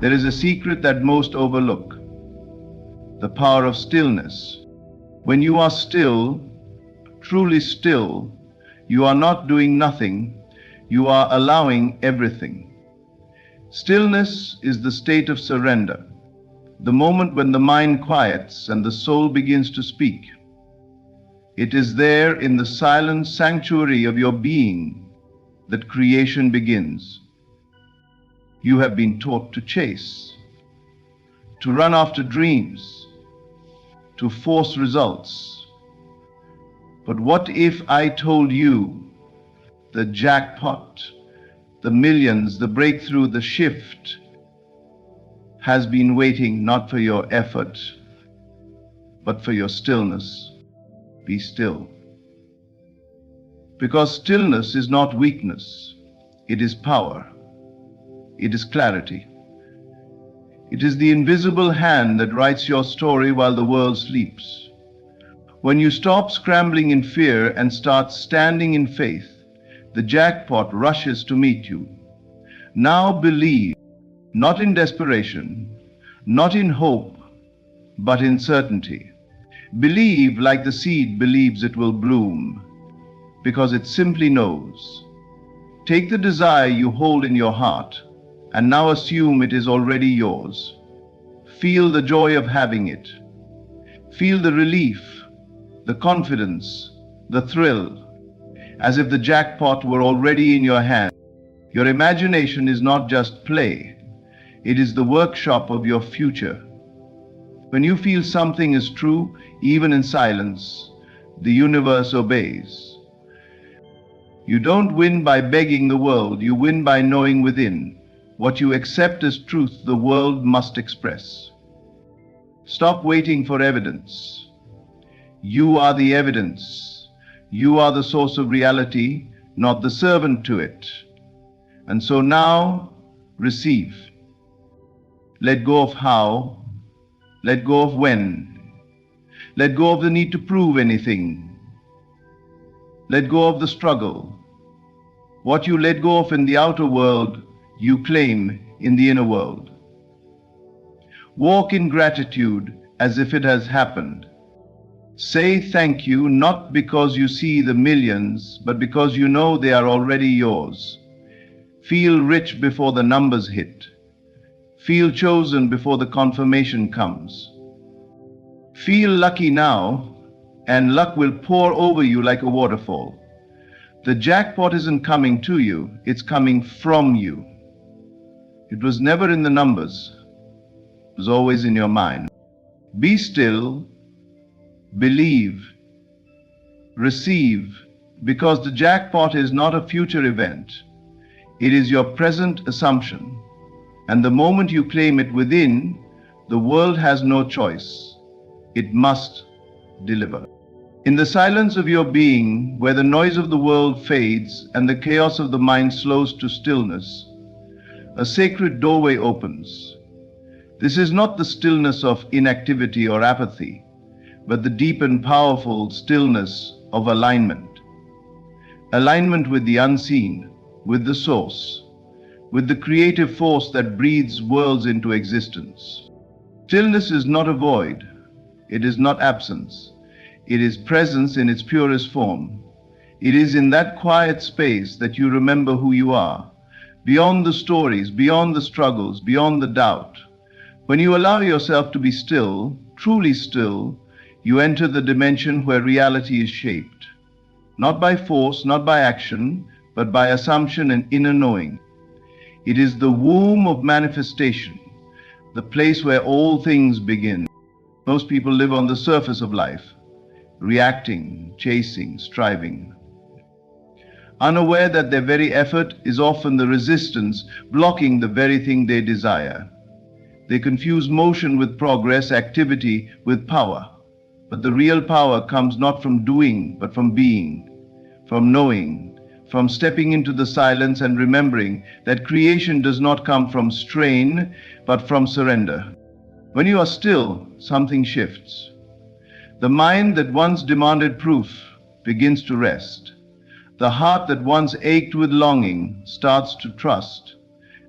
There is a secret that most overlook: the power of stillness. When you are still, truly still, you are not doing nothing, you are allowing everything. Stillness is the state of surrender, the moment when the mind quiets and the soul begins to speak. It is there in the silent sanctuary of your being that creation begins. You have been taught to chase, to run after dreams, to force results. But what if I told you the jackpot, the millions, the breakthrough, the shift has been waiting not for your effort, but for your stillness? Be still. Because stillness is not weakness, it is power, it is clarity. It is the invisible hand that writes your story while the world sleeps. When you stop scrambling in fear and start standing in faith, the jackpot rushes to meet you. Now believe, not in desperation, not in hope, but in certainty. Believe like the seed believes it will bloom, because it simply knows. Take the desire you hold in your heart, and now assume it is already yours. Feel the joy of having it. Feel the relief, the confidence, the thrill, as if the jackpot were already in your hand. Your imagination is not just play, it is the workshop of your future. When you feel something is true, even in silence, the universe obeys. You don't win by begging the world, you win by knowing within. What you accept as truth, the world must express. Stop waiting for evidence. You are the evidence. You are the source of reality, not the servant to it. And so now, receive. Let go of how. Let go of when. Let go of the need to prove anything. Let go of the struggle. What you let go of in the outer world, you claim in the inner world. Walk in gratitude as if it has happened. Say thank you not because you see the millions, but because you know they are already yours. Feel rich before the numbers hit. Feel chosen before the confirmation comes. Feel lucky now, and luck will pour over you like a waterfall. The jackpot isn't coming to you, it's coming from you. It was never in the numbers, it was always in your mind. Be still, believe, receive, because the jackpot is not a future event. It is your present assumption. And the moment you claim it within, the world has no choice. It must deliver. In the silence of your being, where the noise of the world fades and the chaos of the mind slows to stillness, a sacred doorway opens. This is not the stillness of inactivity or apathy, but the deep and powerful stillness of alignment. Alignment with the unseen, with the source, with the creative force that breathes worlds into existence. Stillness is not a void. It is not absence. It is presence in its purest form. It is in that quiet space that you remember who you are, beyond the stories, beyond the struggles, beyond the doubt. When you allow yourself to be still, truly still, you enter the dimension where reality is shaped, not by force, not by action, but by assumption and inner knowing. It is the womb of manifestation, the place where all things begin. Most people live on the surface of life, reacting, chasing, striving, unaware that their very effort is often the resistance blocking the very thing they desire. They confuse motion with progress, activity with power. But the real power comes not from doing, but from being, from knowing, from stepping into the silence and remembering that creation does not come from strain, but from surrender. When you are still, something shifts. The mind that once demanded proof begins to rest. The heart that once ached with longing starts to trust.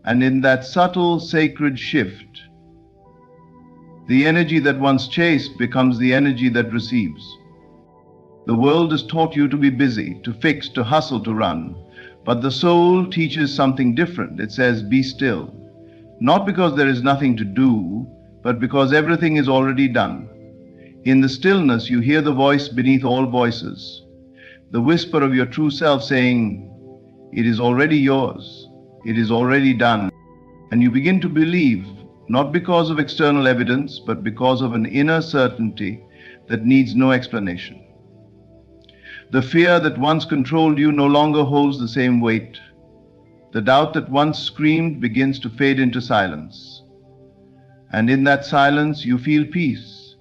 And in that subtle, sacred shift, the energy that once chased becomes the energy that receives. The world has taught you to be busy, to fix, to hustle, to run. But the soul teaches something different. It says, be still. Not because there is nothing to do, but because everything is already done. In the stillness, you hear the voice beneath all voices, the whisper of your true self saying, it is already yours, it is already done. And you begin to believe, not because of external evidence, but because of an inner certainty that needs no explanation. The fear that once controlled you no longer holds the same weight. The doubt that once screamed begins to fade into silence. And in that silence, you feel peace.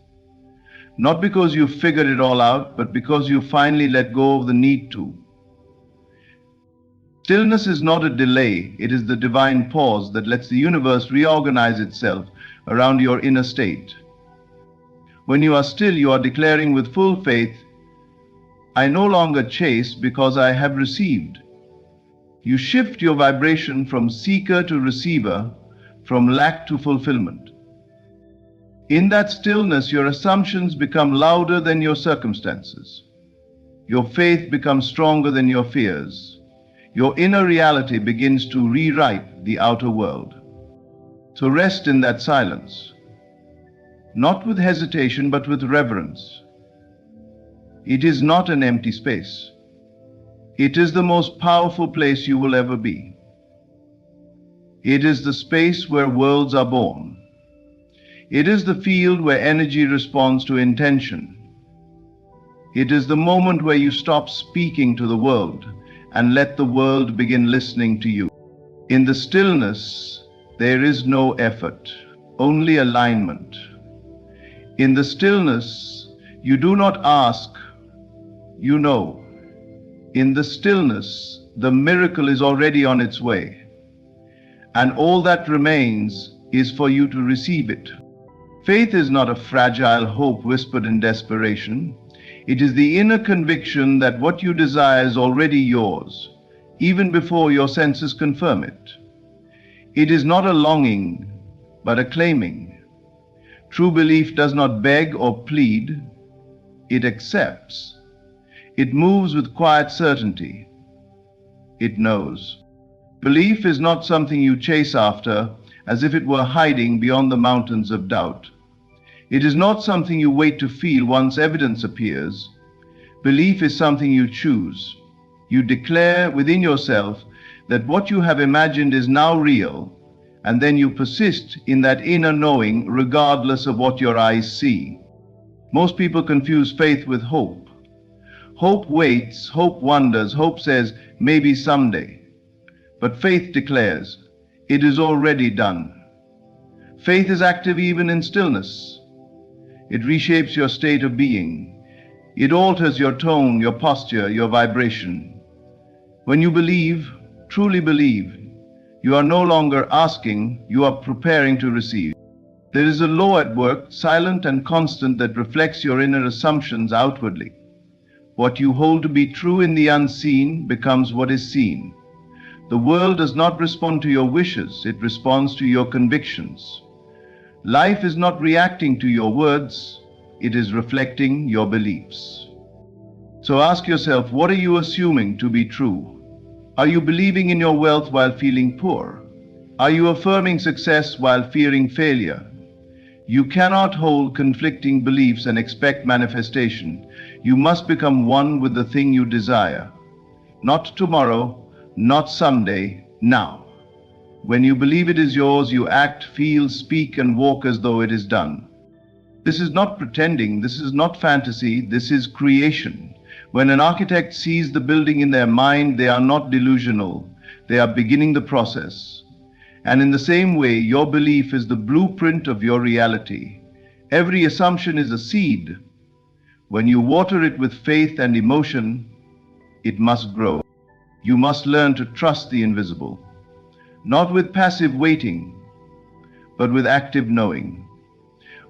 Not because you've figured it all out, but because you finally let go of the need to. Stillness is not a delay, it is the divine pause that lets the universe reorganize itself around your inner state. When you are still, you are declaring with full faith, I no longer chase because I have received. You shift your vibration from seeker to receiver, from lack to fulfillment. In that stillness, your assumptions become louder than your circumstances. Your faith becomes stronger than your fears. Your inner reality begins to rewrite the outer world. So rest in that silence, not with hesitation, but with reverence. It is not an empty space. It is the most powerful place you will ever be. It is the space where worlds are born. It is the field where energy responds to intention. It is the moment where you stop speaking to the world and let the world begin listening to you. In the stillness, there is no effort, only alignment. In the stillness, you do not ask, you know. In the stillness, the miracle is already on its way. And all that remains is for you to receive it. Faith is not a fragile hope whispered in desperation. It is the inner conviction that what you desire is already yours, even before your senses confirm it. It is not a longing, but a claiming. True belief does not beg or plead, it accepts. It moves with quiet certainty. It knows. Belief is not something you chase after as if it were hiding beyond the mountains of doubt. It is not something you wait to feel once evidence appears. Belief is something you choose. You declare within yourself that what you have imagined is now real, and then you persist in that inner knowing regardless of what your eyes see. Most people confuse faith with hope. Hope waits, hope wonders, hope says, maybe someday. But faith declares, it is already done. Faith is active even in stillness. It reshapes your state of being. It alters your tone, your posture, your vibration. When you believe, truly believe, you are no longer asking, you are preparing to receive. There is a law at work, silent and constant, that reflects your inner assumptions outwardly. What you hold to be true in the unseen becomes what is seen. The world does not respond to your wishes, it responds to your convictions. Life is not reacting to your words, it is reflecting your beliefs. So ask yourself, what are you assuming to be true? Are you believing in your wealth while feeling poor? Are you affirming success while fearing failure? You cannot hold conflicting beliefs and expect manifestation. You must become one with the thing you desire. Not tomorrow, not someday, now. When you believe it is yours, you act, feel, speak, and walk as though it is done. This is not pretending, this is not fantasy, this is creation. When an architect sees the building in their mind, they are not delusional, they are beginning the process. And in the same way, your belief is the blueprint of your reality. Every assumption is a seed. When you water it with faith and emotion, it must grow. You must learn to trust the invisible, not with passive waiting, but with active knowing.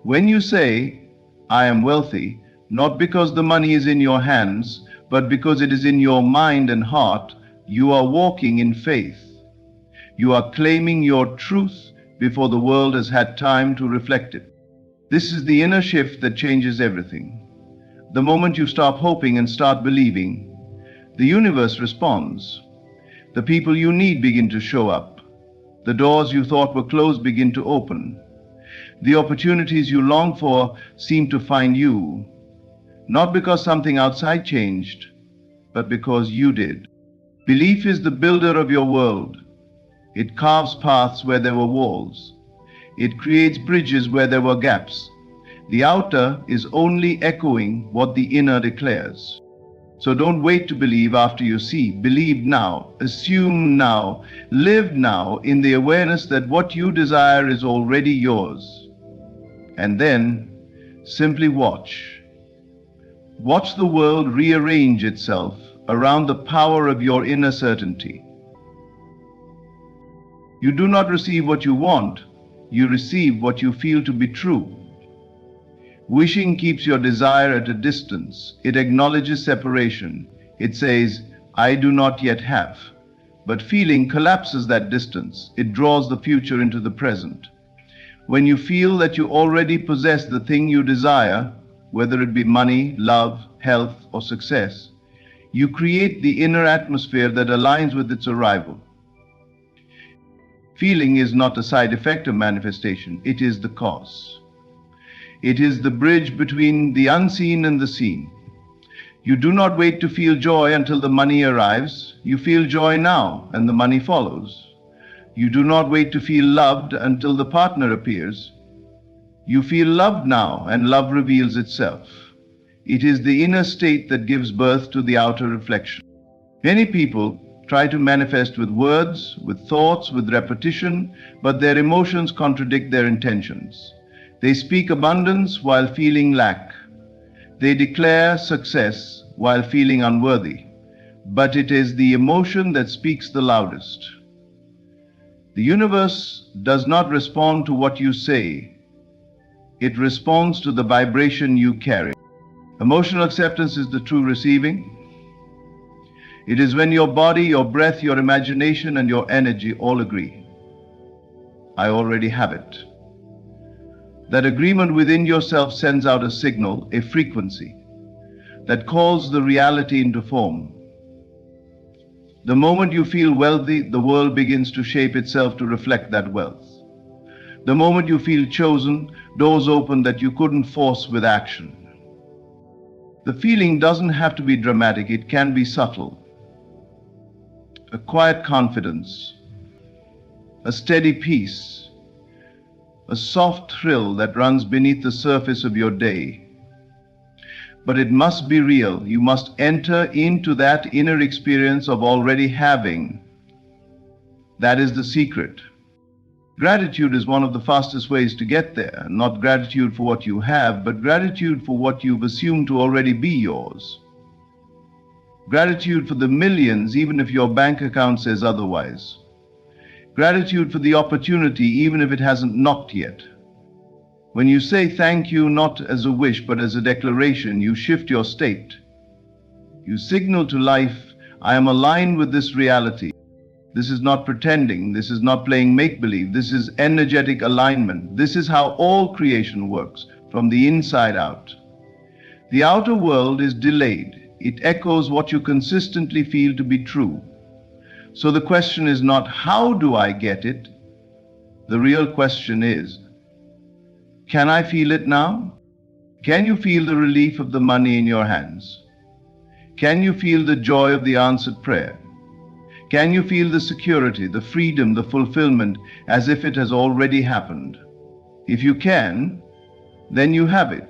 When you say, I am wealthy, not because the money is in your hands, but because it is in your mind and heart, you are walking in faith. You are claiming your truth before the world has had time to reflect it. This is the inner shift that changes everything. The moment you stop hoping and start believing, the universe responds. The people you need begin to show up. The doors you thought were closed begin to open. The opportunities you longed for seem to find you, not because something outside changed, but because you did. Belief is the builder of your world. It carves paths where there were walls. It creates bridges where there were gaps. The outer is only echoing what the inner declares. So don't wait to believe after you see. Believe now, assume now, live now in the awareness that what you desire is already yours. And then simply watch. Watch the world rearrange itself around the power of your inner certainty. You do not receive what you want, you receive what you feel to be true. Wishing keeps your desire at a distance. It acknowledges separation. It says, I do not yet have. But feeling collapses that distance. It draws the future into the present. When you feel that you already possess the thing you desire, whether it be money, love, health, or success, you create the inner atmosphere that aligns with its arrival. Feeling is not a side effect of manifestation, it is the cause. It is the bridge between the unseen and the seen. You do not wait to feel joy until the money arrives. You feel joy now, and the money follows. You do not wait to feel loved until the partner appears. You feel loved now, and love reveals itself. It is the inner state that gives birth to the outer reflection. Many people try to manifest with words, with thoughts, with repetition, but their emotions contradict their intentions. They speak abundance while feeling lack. They declare success while feeling unworthy. But it is the emotion that speaks the loudest. The universe does not respond to what you say. It responds to the vibration you carry. Emotional acceptance is the true receiving. It is when your body, your breath, your imagination, and your energy all agree. I already have it. That agreement within yourself sends out a signal, a frequency, that calls the reality into form. The moment you feel wealthy, the world begins to shape itself to reflect that wealth. The moment you feel chosen, doors open that you couldn't force with action. The feeling doesn't have to be dramatic, it can be subtle. A quiet confidence, a steady peace, a soft thrill that runs beneath the surface of your day. But it must be real. You must enter into that inner experience of already having. That is the secret. Gratitude is one of the fastest ways to get there. Not gratitude for what you have, but gratitude for what you've assumed to already be yours. Gratitude for the millions, even if your bank account says otherwise. Gratitude for the opportunity, even if it hasn't knocked yet. When you say thank you not as a wish but as a declaration, you shift your state. You signal to life, I am aligned with this reality. This is not pretending, this is not playing make-believe, this is energetic alignment. This is how all creation works, from the inside out. The outer world is delayed. It echoes what you consistently feel to be true. So the question is not, how do I get it? The real question is, can I feel it now? Can you feel the relief of the money in your hands? Can you feel the joy of the answered prayer? Can you feel the security, the freedom, the fulfillment as if it has already happened? If you can, then you have it.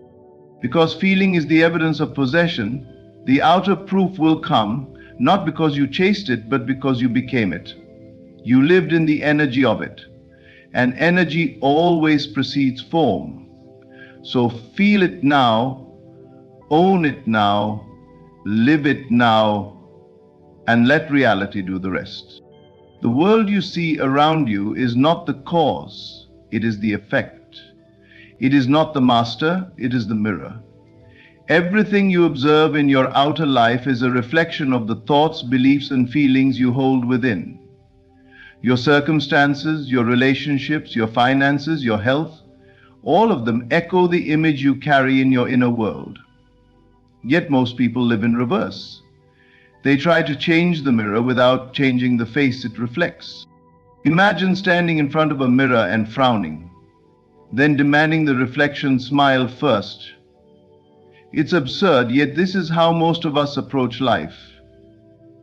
Because feeling is the evidence of possession, the outer proof will come, not because you chased it, but because you became it. You lived in the energy of it. And energy always precedes form. So feel it now, own it now, live it now, and let reality do the rest. The world you see around you is not the cause, it is the effect. It is not the master, it is the mirror. Everything you observe in your outer life is a reflection of the thoughts, beliefs, and feelings you hold within. Your circumstances, your relationships, your finances, your health, all of them echo the image you carry in your inner world. Yet most people live in reverse. They try to change the mirror without changing the face it reflects. Imagine standing in front of a mirror and frowning, then demanding the reflection smile first. It's absurd, yet this is how most of us approach life.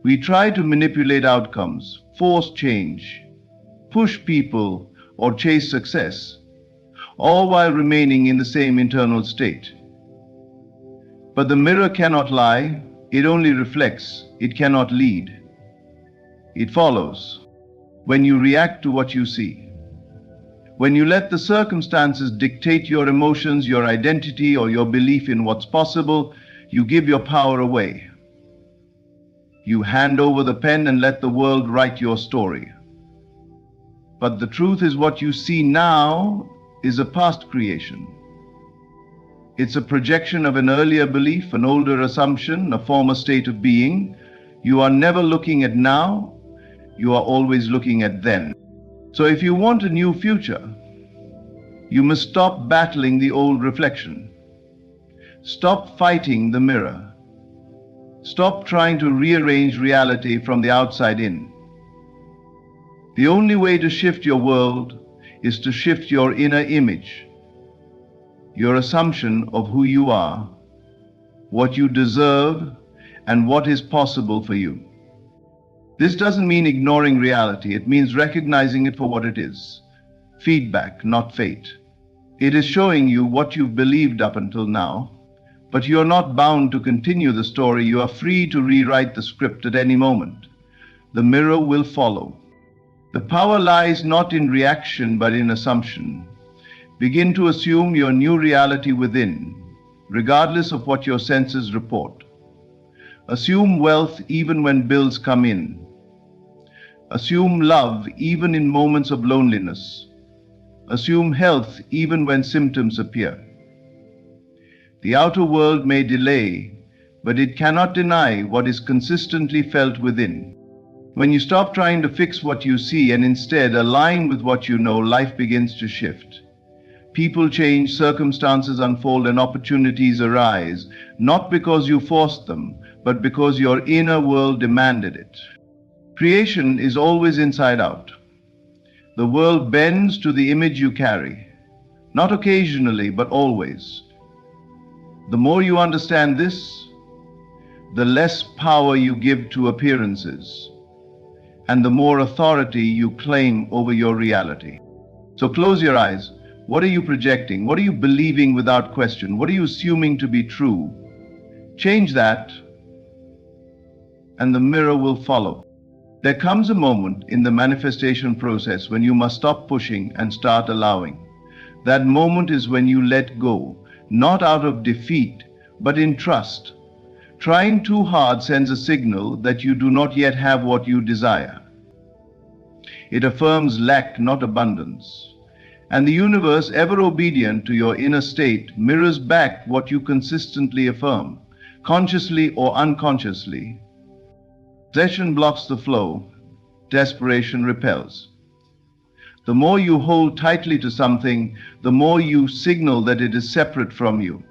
We try to manipulate outcomes, force change, push people, or chase success, all while remaining in the same internal state. But the mirror cannot lie, it only reflects, it cannot lead. It follows. When you react to what you see, when you let the circumstances dictate your emotions, your identity, or your belief in what's possible, you give your power away. You hand over the pen and let the world write your story. But the truth is, what you see now is a past creation. It's a projection of an earlier belief, an older assumption, a former state of being. You are never looking at now, you are always looking at then. So if you want a new future, you must stop battling the old reflection. Stop fighting the mirror. Stop trying to rearrange reality from the outside in. The only way to shift your world is to shift your inner image, your assumption of who you are, what you deserve, and what is possible for you. This doesn't mean ignoring reality. It means recognizing it for what it is. Feedback, not fate. It is showing you what you've believed up until now, but you're not bound to continue the story. You are free to rewrite the script at any moment. The mirror will follow. The power lies not in reaction, but in assumption. Begin to assume your new reality within, regardless of what your senses report. Assume wealth even when bills come in. Assume love even in moments of loneliness. Assume health even when symptoms appear. The outer world may delay, but it cannot deny what is consistently felt within. When you stop trying to fix what you see and instead align with what you know, life begins to shift. People change, circumstances unfold, and opportunities arise, not because you forced them, but because your inner world demanded it. Creation is always inside out. The world bends to the image you carry, not occasionally, but always. The more you understand this, the less power you give to appearances, and the more authority you claim over your reality. So close your eyes. What are you projecting? What are you believing without question? What are you assuming to be true? Change that, and the mirror will follow. There comes a moment in the manifestation process when you must stop pushing and start allowing. That moment is when you let go, not out of defeat, but in trust. Trying too hard sends a signal that you do not yet have what you desire. It affirms lack, not abundance. And the universe, ever obedient to your inner state, mirrors back what you consistently affirm, consciously or unconsciously. Possession blocks the flow, desperation repels. The more you hold tightly to something, the more you signal that it is separate from you.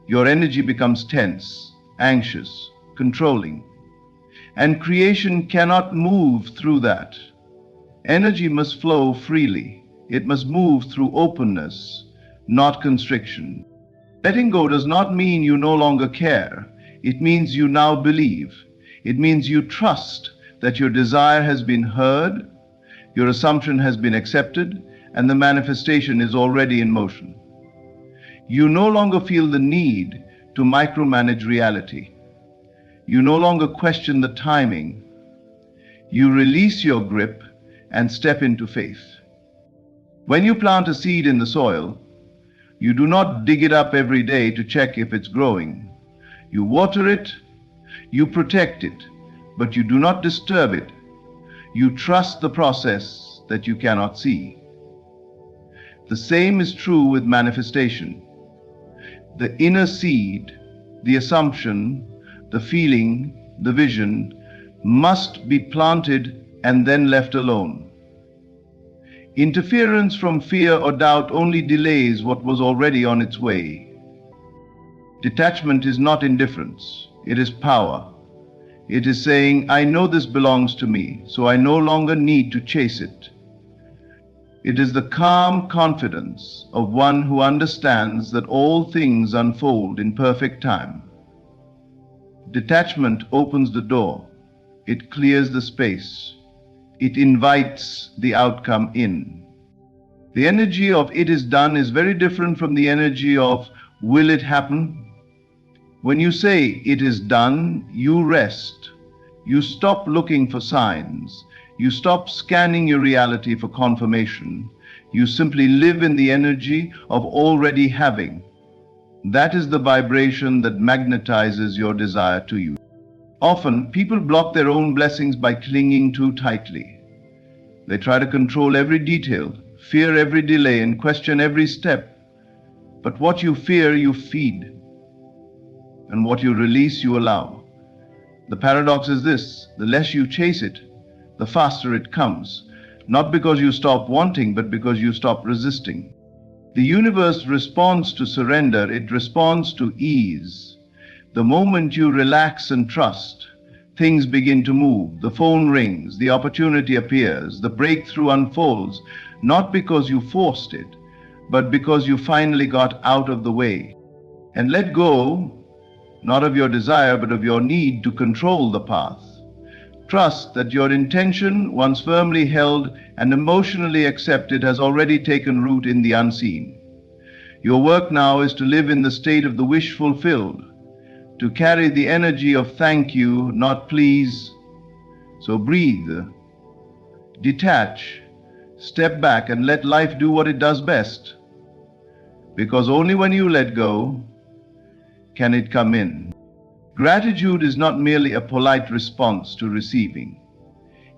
Your energy becomes tense, anxious, controlling. And creation cannot move through that. Energy must flow freely. It must move through openness, not constriction. Letting go does not mean you no longer care. It means you now believe. It means you trust that your desire has been heard, your assumption has been accepted, and the manifestation is already in motion. You no longer feel the need to micromanage reality. You no longer question the timing. You release your grip and step into faith. When you plant a seed in the soil, you do not dig it up every day to check if it's growing. You water it, you protect it, but you do not disturb it. You trust the process that you cannot see. The same is true with manifestation. The inner seed, the assumption, the feeling, the vision must be planted and then left alone. Interference from fear or doubt only delays what was already on its way. Detachment is not indifference, it is power. It is saying, I know this belongs to me, so I no longer need to chase it. It is the calm confidence of one who understands that all things unfold in perfect time. Detachment opens the door. It clears the space. It invites the outcome in. The energy of it is done is very different from the energy of will it happen? When you say it is done, you rest. You stop looking for signs. You stop scanning your reality for confirmation. You simply live in the energy of already having. That is the vibration that magnetizes your desire to you. Often, people block their own blessings by clinging too tightly. They try to control every detail, fear every delay, and question every step. But what you fear, you feed. And what you release, you allow. The paradox is this: the less you chase it, the faster it comes. Not because you stop wanting, but because you stop resisting. The universe responds to surrender, it responds to ease. The moment you relax and trust, things begin to move. The phone rings, the opportunity appears, the breakthrough unfolds, not because you forced it, but because you finally got out of the way and let go, not of your desire, but of your need to control the path. Trust that your intention, once firmly held and emotionally accepted, has already taken root in the unseen. Your work now is to live in the state of the wish fulfilled, to carry the energy of thank you, not please. So breathe, detach, step back, and let life do what it does best. Because only when you let go can it come in. Gratitude is not merely a polite response to receiving.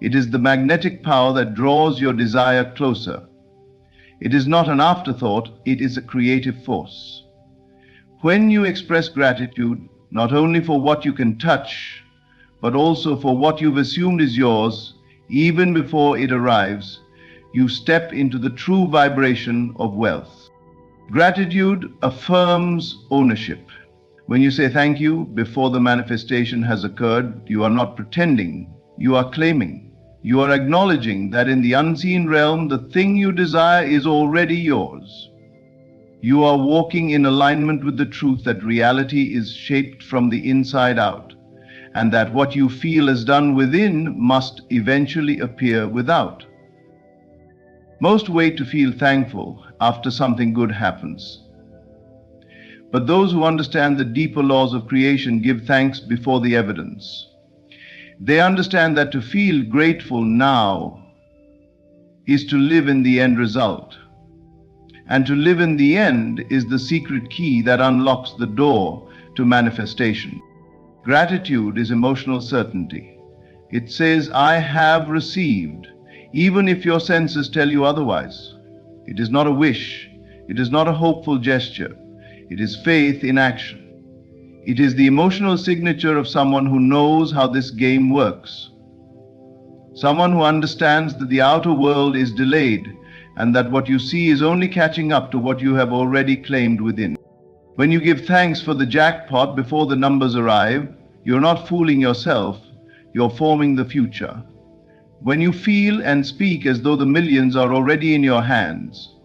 It is the magnetic power that draws your desire closer. It is not an afterthought, it is a creative force. When you express gratitude, not only for what you can touch, but also for what you've assumed is yours, even before it arrives, you step into the true vibration of wealth. Gratitude affirms ownership. When you say thank you before the manifestation has occurred, you are not pretending, you are claiming. You are acknowledging that in the unseen realm, the thing you desire is already yours. You are walking in alignment with the truth that reality is shaped from the inside out, and that what you feel is done within must eventually appear without. Most wait to feel thankful after something good happens. But those who understand the deeper laws of creation give thanks before the evidence. They understand that to feel grateful now is to live in the end result. And to live in the end is the secret key that unlocks the door to manifestation. Gratitude is emotional certainty. It says, I have received, even if your senses tell you otherwise. It is not a wish. It is not a hopeful gesture. It is faith in action. It is the emotional signature of someone who knows how this game works. Someone who understands that the outer world is delayed and that what you see is only catching up to what you have already claimed within. When you give thanks for the jackpot before the numbers arrive, you're not fooling yourself, you're forming the future. When you feel and speak as though the millions are already in your hands,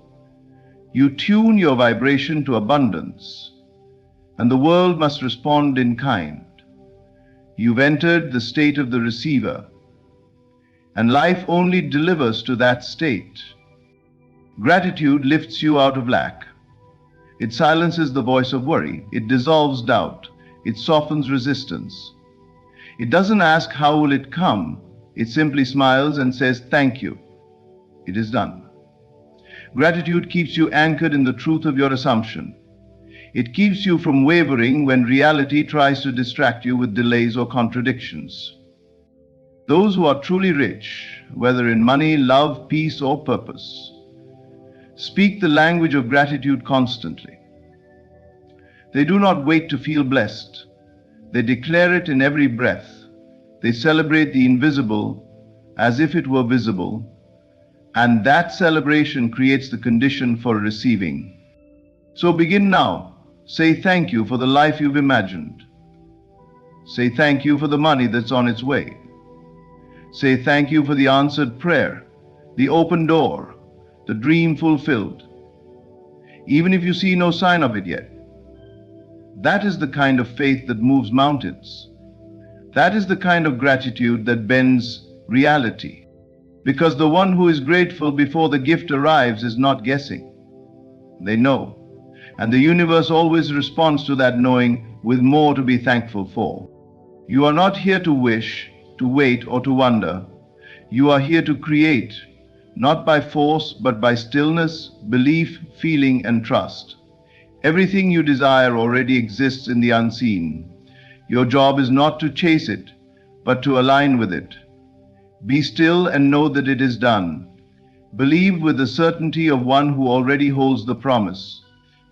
you tune your vibration to abundance, and the world must respond in kind. You've entered the state of the receiver, and life only delivers to that state. Gratitude lifts you out of lack. It silences the voice of worry. It dissolves doubt. It softens resistance. It doesn't ask how will it come. It simply smiles and says, thank you. It is done. Gratitude keeps you anchored in the truth of your assumption. It keeps you from wavering when reality tries to distract you with delays or contradictions. Those who are truly rich, whether in money, love, peace, or purpose, speak the language of gratitude constantly. They do not wait to feel blessed. They declare it in every breath. They celebrate the invisible as if it were visible, and that celebration creates the condition for receiving. So begin now. Say thank you for the life you've imagined. Say thank you for the money that's on its way. Say thank you for the answered prayer, the open door, the dream fulfilled, even if you see no sign of it yet. That is the kind of faith that moves mountains. That is the kind of gratitude that bends reality. Because the one who is grateful before the gift arrives is not guessing. They know. And the universe always responds to that knowing with more to be thankful for. You are not here to wish, to wait, or to wonder. You are here to create, not by force, but by stillness, belief, feeling, and trust. Everything you desire already exists in the unseen. Your job is not to chase it, but to align with it. Be still and know that it is done. Believe with the certainty of one who already holds the promise.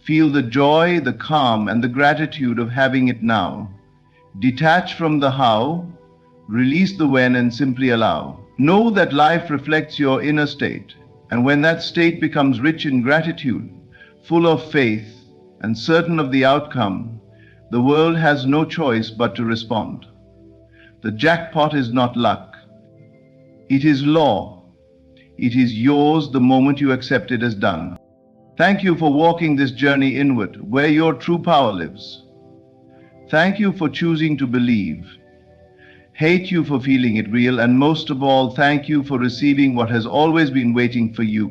Feel the joy, the calm, and the gratitude of having it now. Detach from the how, release the when, and simply allow. Know that life reflects your inner state, and when that state becomes rich in gratitude, full of faith, and certain of the outcome, the world has no choice but to respond. The jackpot is not luck. It is law. It is yours the moment you accept it as done. Thank you for walking this journey inward, where your true power lives. Thank you for choosing to believe. Hate you for feeling it real, and most of all, thank you for receiving what has always been waiting for you.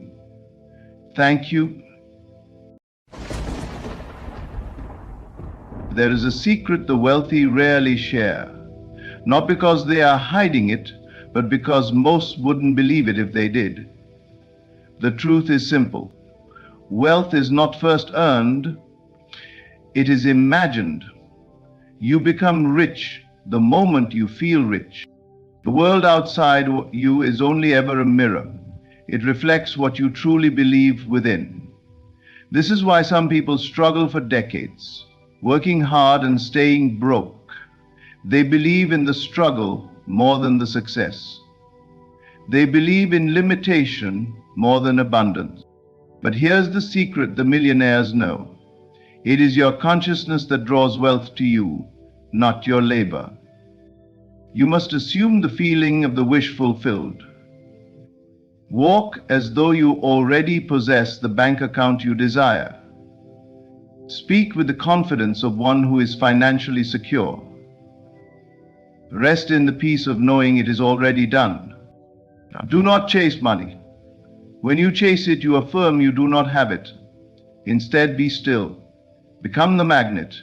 Thank you. There is a secret the wealthy rarely share, not because they are hiding it, but because most wouldn't believe it if they did. The truth is simple. Wealth is not first earned, it is imagined. You become rich the moment you feel rich. The world outside you is only ever a mirror. It reflects what you truly believe within. This is why some people struggle for decades, working hard and staying broke. They believe in the struggle more than the success. They believe in limitation more than abundance. But here's the secret the millionaires know. It is your consciousness that draws wealth to you, not your labor. You must assume the feeling of the wish fulfilled. Walk as though you already possess the bank account you desire. Speak with the confidence of one who is financially secure. Rest in the peace of knowing it is already done. Do not chase money. When you chase it, you affirm you do not have it. Instead, be still. Become the magnet.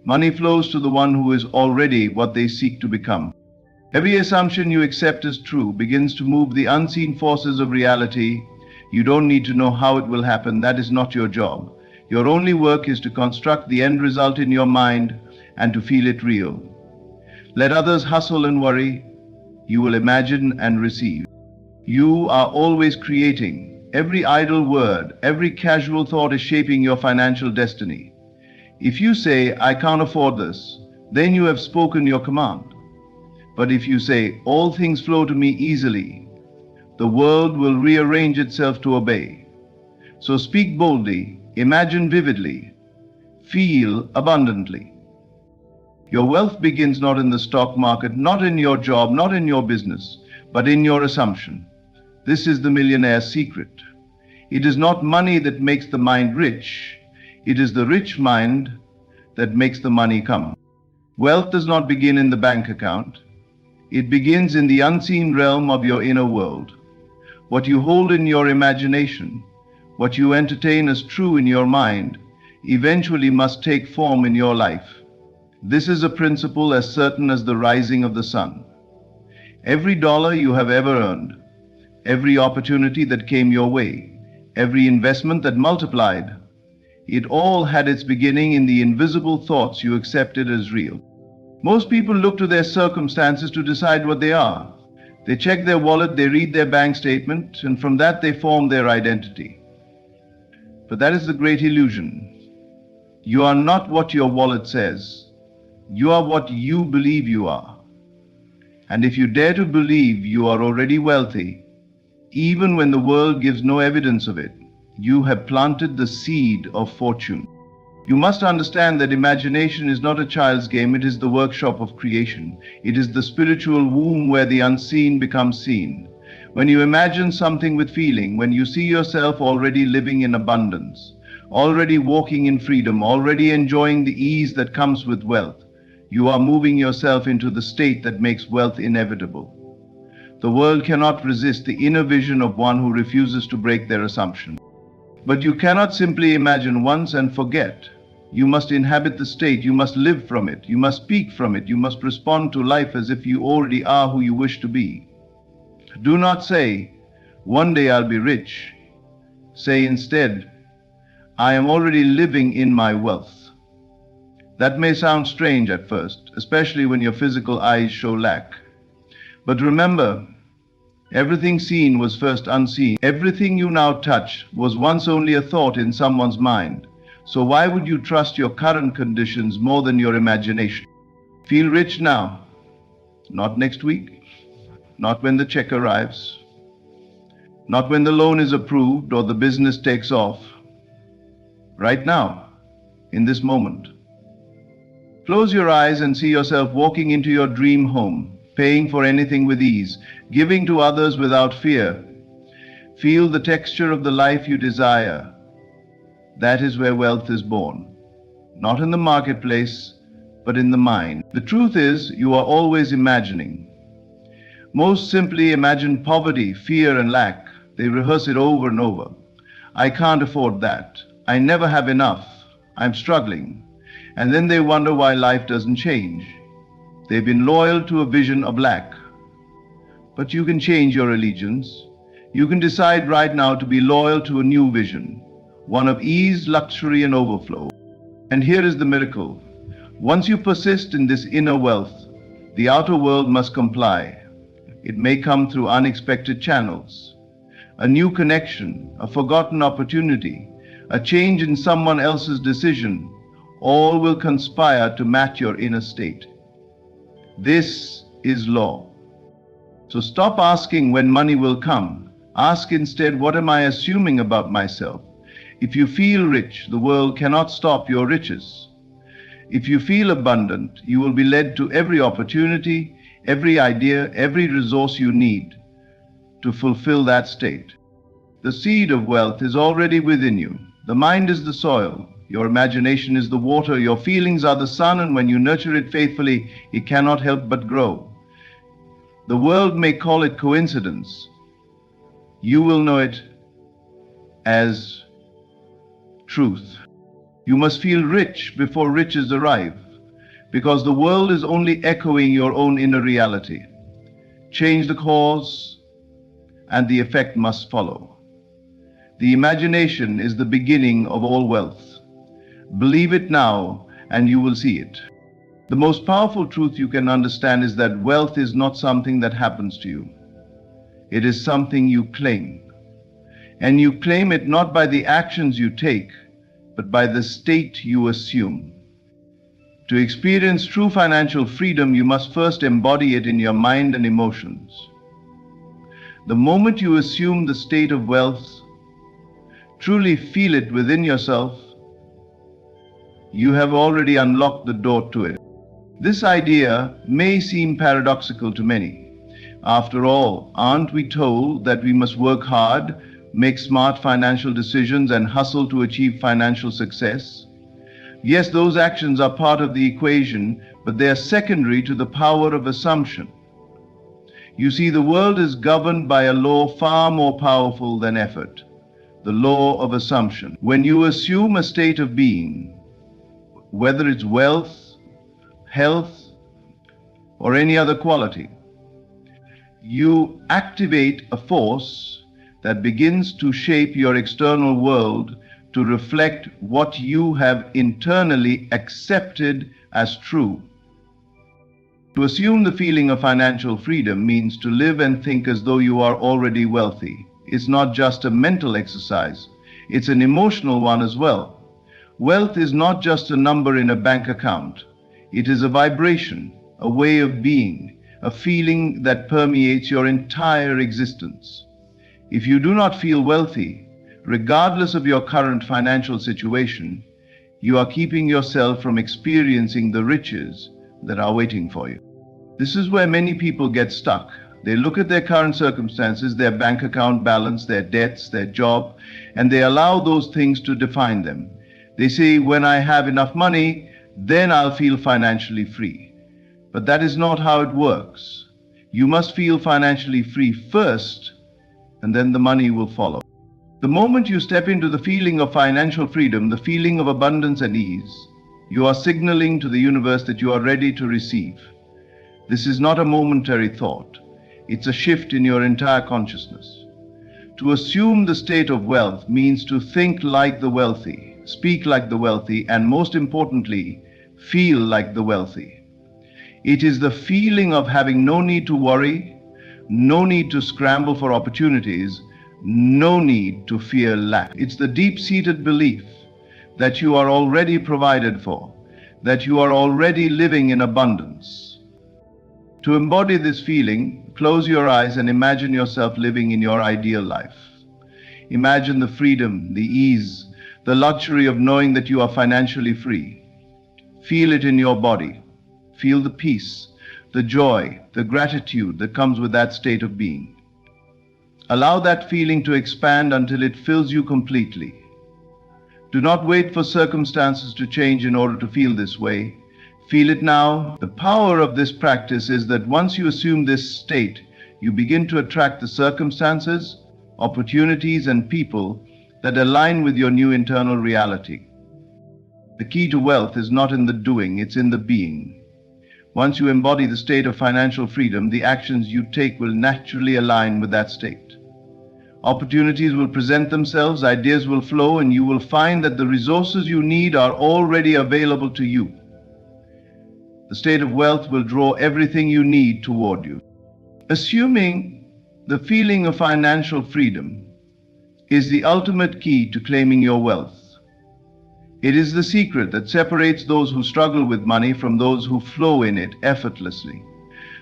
Money flows to the one who is already what they seek to become. Every assumption you accept as true begins to move the unseen forces of reality. You don't need to know how it will happen. That is not your job. Your only work is to construct the end result in your mind and to feel it real. Let others hustle and worry. You will imagine and receive. You are always creating. Every idle word, every casual thought is shaping your financial destiny. If you say, I can't afford this, then you have spoken your command. But if you say, all things flow to me easily, the world will rearrange itself to obey. So speak boldly, imagine vividly, feel abundantly. Your wealth begins not in the stock market, not in your job, not in your business, but in your assumption. This is the millionaire's secret. It is not money that makes the mind rich. It is the rich mind that makes the money come. Wealth does not begin in the bank account. It begins in the unseen realm of your inner world. What you hold in your imagination, what you entertain as true in your mind, eventually must take form in your life. This is a principle as certain as the rising of the sun. Every dollar you have ever earned, every opportunity that came your way, every investment that multiplied, it all had its beginning in the invisible thoughts you accepted as real. Most people look to their circumstances to decide what they are. They check their wallet, they read their bank statement, and from that they form their identity. But that is the great illusion. You are not what your wallet says. You are what you believe you are. And if you dare to believe you are already wealthy, even when the world gives no evidence of it, you have planted the seed of fortune. You must understand that imagination is not a child's game, it is the workshop of creation. It is the spiritual womb where the unseen becomes seen. When you imagine something with feeling, when you see yourself already living in abundance, already walking in freedom, already enjoying the ease that comes with wealth, you are moving yourself into the state that makes wealth inevitable. The world cannot resist the inner vision of one who refuses to break their assumption. But you cannot simply imagine once and forget. You must inhabit the state, you must live from it, you must speak from it, you must respond to life as if you already are who you wish to be. Do not say, "One day I'll be rich." Say instead, "I am already living in my wealth." That may sound strange at first, especially when your physical eyes show lack. But remember, everything seen was first unseen. Everything you now touch was once only a thought in someone's mind. So why would you trust your current conditions more than your imagination? Feel rich now, not next week, not when the check arrives, not when the loan is approved or the business takes off. Right now, in this moment. Close your eyes and see yourself walking into your dream home, paying for anything with ease, giving to others without fear. Feel the texture of the life you desire. That is where wealth is born. Not in the marketplace, but in the mind. The truth is, you are always imagining. Most simply imagine poverty, fear, and lack. They rehearse it over and over. I can't afford that. I never have enough. I'm struggling. And then they wonder why life doesn't change. They've been loyal to a vision of lack. But you can change your allegiance. You can decide right now to be loyal to a new vision, one of ease, luxury, and overflow. And here is the miracle. Once you persist in this inner wealth, the outer world must comply. It may come through unexpected channels. A new connection, a forgotten opportunity, a change in someone else's decision, all will conspire to match your inner state. This is law. So stop asking when money will come. Ask instead, what am I assuming about myself? If you feel rich, the world cannot stop your riches. If you feel abundant, you will be led to every opportunity, every idea, every resource you need to fulfill that state. The seed of wealth is already within you. The mind is the soil. Your imagination is the water. Your feelings are the sun, and when you nurture it faithfully, it cannot help but grow. The world may call it coincidence. You will know it as truth. You must feel rich before riches arrive, because the world is only echoing your own inner reality. Change the cause, and the effect must follow. The imagination is the beginning of all wealth. Believe it now, and you will see it. The most powerful truth you can understand is that wealth is not something that happens to you. It is something you claim. And you claim it not by the actions you take, but by the state you assume. To experience true financial freedom, you must first embody it in your mind and emotions. The moment you assume the state of wealth, truly feel it within yourself, you have already unlocked the door to it. This idea may seem paradoxical to many. After all, aren't we told that we must work hard, make smart financial decisions, and hustle to achieve financial success? Yes, those actions are part of the equation, but they are secondary to the power of assumption. You see, the world is governed by a law far more powerful than effort, the law of assumption. When you assume a state of being, whether it's wealth, health, or any other quality, you activate a force that begins to shape your external world to reflect what you have internally accepted as true. To assume the feeling of financial freedom means to live and think as though you are already wealthy. It's not just a mental exercise, it's an emotional one as well. Wealth is not just a number in a bank account. It is a vibration, a way of being, a feeling that permeates your entire existence. If you do not feel wealthy, regardless of your current financial situation, you are keeping yourself from experiencing the riches that are waiting for you. This is where many people get stuck. They look at their current circumstances, their bank account balance, their debts, their job, and they allow those things to define them. They say, when I have enough money, then I'll feel financially free. But that is not how it works. You must feel financially free first, and then the money will follow. The moment you step into the feeling of financial freedom, the feeling of abundance and ease, you are signaling to the universe that you are ready to receive. This is not a momentary thought. It's a shift in your entire consciousness. To assume the state of wealth means to think like the wealthy, speak like the wealthy, and most importantly, feel like the wealthy. It is the feeling of having no need to worry, no need to scramble for opportunities, no need to fear lack. It's the deep-seated belief that you are already provided for, that you are already living in abundance. To embody this feeling, close your eyes and imagine yourself living in your ideal life. Imagine the freedom, the ease, the luxury of knowing that you are financially free. Feel it in your body. Feel the peace, the joy, the gratitude that comes with that state of being. Allow that feeling to expand until it fills you completely. Do not wait for circumstances to change in order to feel this way. Feel it now. The power of this practice is that once you assume this state, you begin to attract the circumstances, opportunities, and people that align with your new internal reality. The key to wealth is not in the doing, it's in the being. Once you embody the state of financial freedom, the actions you take will naturally align with that state. Opportunities will present themselves, ideas will flow, and you will find that the resources you need are already available to you. The state of wealth will draw everything you need toward you. Assuming the feeling of financial freedom is the ultimate key to claiming your wealth. It is the secret that separates those who struggle with money from those who flow in it effortlessly.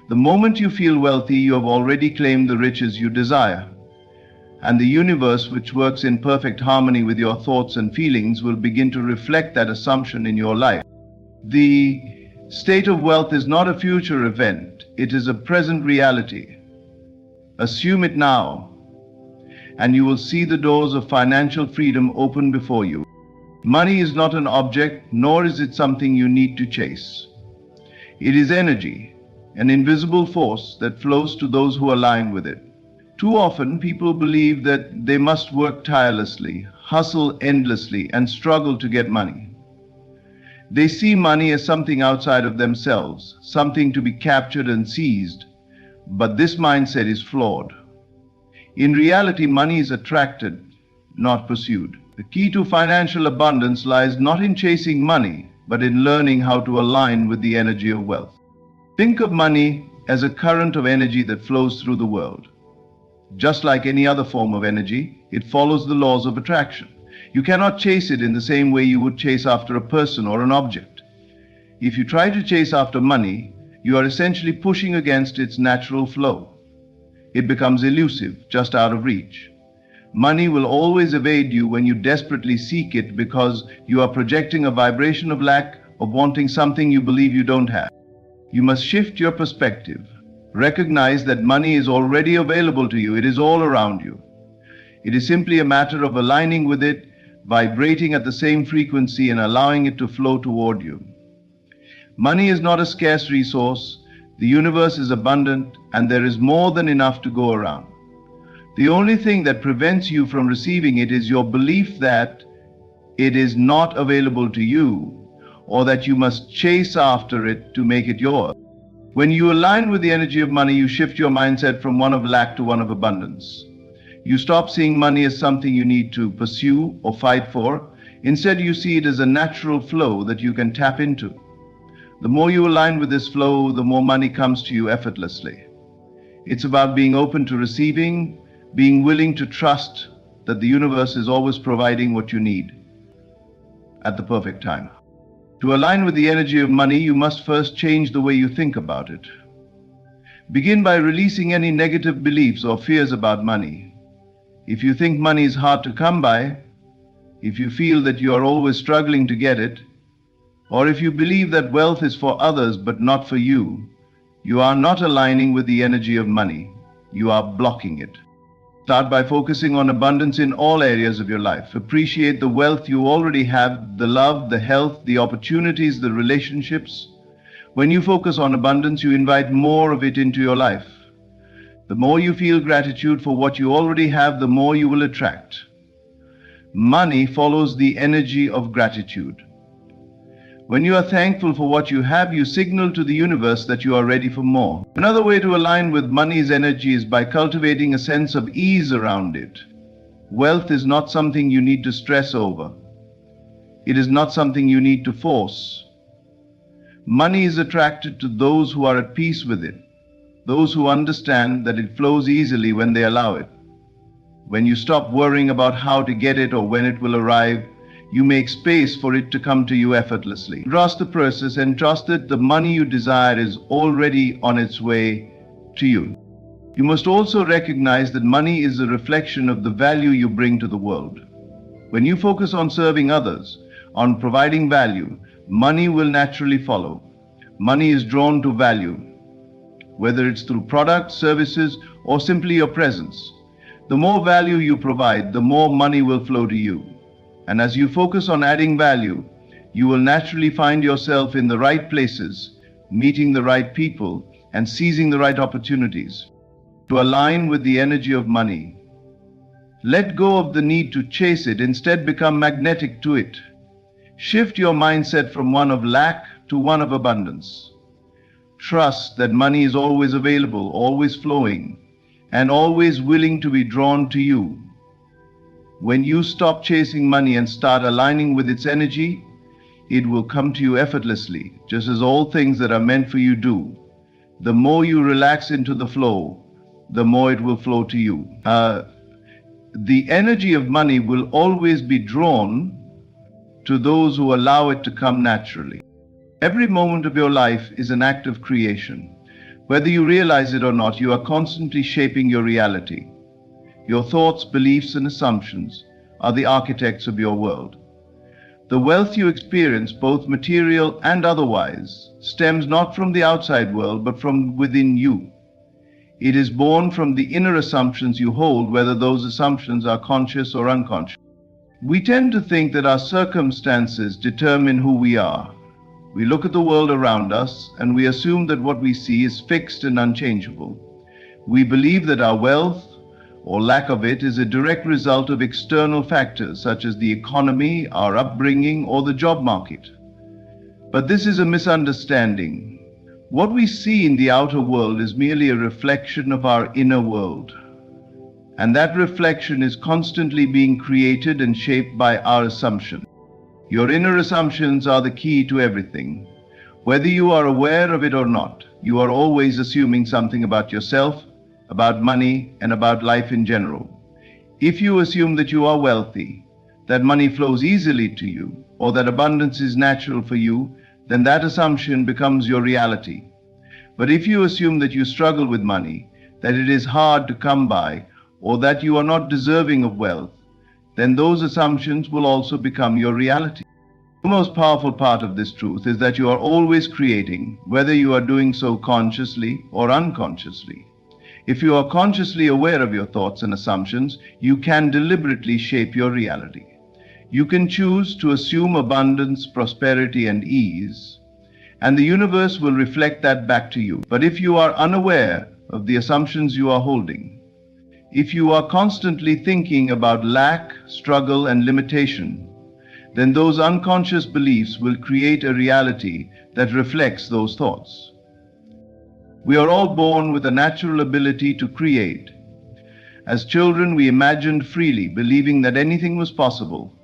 The moment you feel wealthy, you have already claimed the riches you desire. And the universe, which works in perfect harmony with your thoughts and feelings, will begin to reflect that assumption in your life. The state of wealth is not a future event, it is a present reality. Assume it now, and you will see the doors of financial freedom open before you. Money is not an object, nor is it something you need to chase. It is energy, an invisible force that flows to those who align with it. Too often, people believe that they must work tirelessly, hustle endlessly, and struggle to get money. They see money as something outside of themselves, something to be captured and seized, but this mindset is flawed. In reality, money is attracted, not pursued. The key to financial abundance lies not in chasing money, but in learning how to align with the energy of wealth. Think of money as a current of energy that flows through the world. Just like any other form of energy, it follows the laws of attraction. You cannot chase it in the same way you would chase after a person or an object. If you try to chase after money, you are essentially pushing against its natural flow. It becomes elusive, just out of reach. Money will always evade you when you desperately seek it because you are projecting a vibration of lack, of wanting something you believe you don't have. You must shift your perspective. Recognize that money is already available to you. It is all around you. It is simply a matter of aligning with it, vibrating at the same frequency, and allowing it to flow toward you. Money is not a scarce resource. The universe is abundant, and there is more than enough to go around. The only thing that prevents you from receiving it is your belief that it is not available to you, or that you must chase after it to make it yours. When you align with the energy of money, you shift your mindset from one of lack to one of abundance. You stop seeing money as something you need to pursue or fight for. Instead, you see it as a natural flow that you can tap into. The more you align with this flow, the more money comes to you effortlessly. It's about being open to receiving, being willing to trust that the universe is always providing what you need at the perfect time. To align with the energy of money, you must first change the way you think about it. Begin by releasing any negative beliefs or fears about money. If you think money is hard to come by, if you feel that you are always struggling to get it, or if you believe that wealth is for others but not for you, you are not aligning with the energy of money. You are blocking it. Start by focusing on abundance in all areas of your life. Appreciate the wealth you already have, the love, the health, the opportunities, the relationships. When you focus on abundance, you invite more of it into your life. The more you feel gratitude for what you already have, the more you will attract. Money follows the energy of gratitude. When you are thankful for what you have, you signal to the universe that you are ready for more. Another way to align with money's energy is by cultivating a sense of ease around it. Wealth is not something you need to stress over. It is not something you need to force. Money is attracted to those who are at peace with it, those who understand that it flows easily when they allow it. When you stop worrying about how to get it or when it will arrive, you make space for it to come to you effortlessly. Trust the process and trust that the money you desire is already on its way to you. You must also recognize that money is a reflection of the value you bring to the world. When you focus on serving others, on providing value, money will naturally follow. Money is drawn to value, whether it's through products, services, or simply your presence. The more value you provide, the more money will flow to you. And as you focus on adding value, you will naturally find yourself in the right places, meeting the right people, and seizing the right opportunities. To align with the energy of money, let go of the need to chase it, instead become magnetic to it. Shift your mindset from one of lack to one of abundance. Trust that money is always available, always flowing, and always willing to be drawn to you. When you stop chasing money and start aligning with its energy, it will come to you effortlessly, just as all things that are meant for you do. The more you relax into the flow, the more it will flow to you. The energy of money will always be drawn to those who allow it to come naturally. Every moment of your life is an act of creation. Whether you realize it or not, you are constantly shaping your reality. Your thoughts, beliefs, and assumptions are the architects of your world. The wealth you experience, both material and otherwise, stems not from the outside world, but from within you. It is born from the inner assumptions you hold, whether those assumptions are conscious or unconscious. We tend to think that our circumstances determine who we are. We look at the world around us and we assume that what we see is fixed and unchangeable. We believe that our wealth, or lack of it, is a direct result of external factors such as the economy, our upbringing, or the job market. But this is a misunderstanding. What we see in the outer world is merely a reflection of our inner world. And that reflection is constantly being created and shaped by our assumptions. Your inner assumptions are the key to everything. Whether you are aware of it or not, you are always assuming something about yourself, about money, and about life in general. If you assume that you are wealthy, that money flows easily to you, or that abundance is natural for you, then that assumption becomes your reality. But if you assume that you struggle with money, that it is hard to come by, or that you are not deserving of wealth, then those assumptions will also become your reality. The most powerful part of this truth is that you are always creating, whether you are doing so consciously or unconsciously. If you are consciously aware of your thoughts and assumptions, you can deliberately shape your reality. You can choose to assume abundance, prosperity, and ease, and the universe will reflect that back to you. But if you are unaware of the assumptions you are holding, if you are constantly thinking about lack, struggle, and limitation, then those unconscious beliefs will create a reality that reflects those thoughts. We are all born with a natural ability to create. As children, we imagined freely, believing that anything was possible.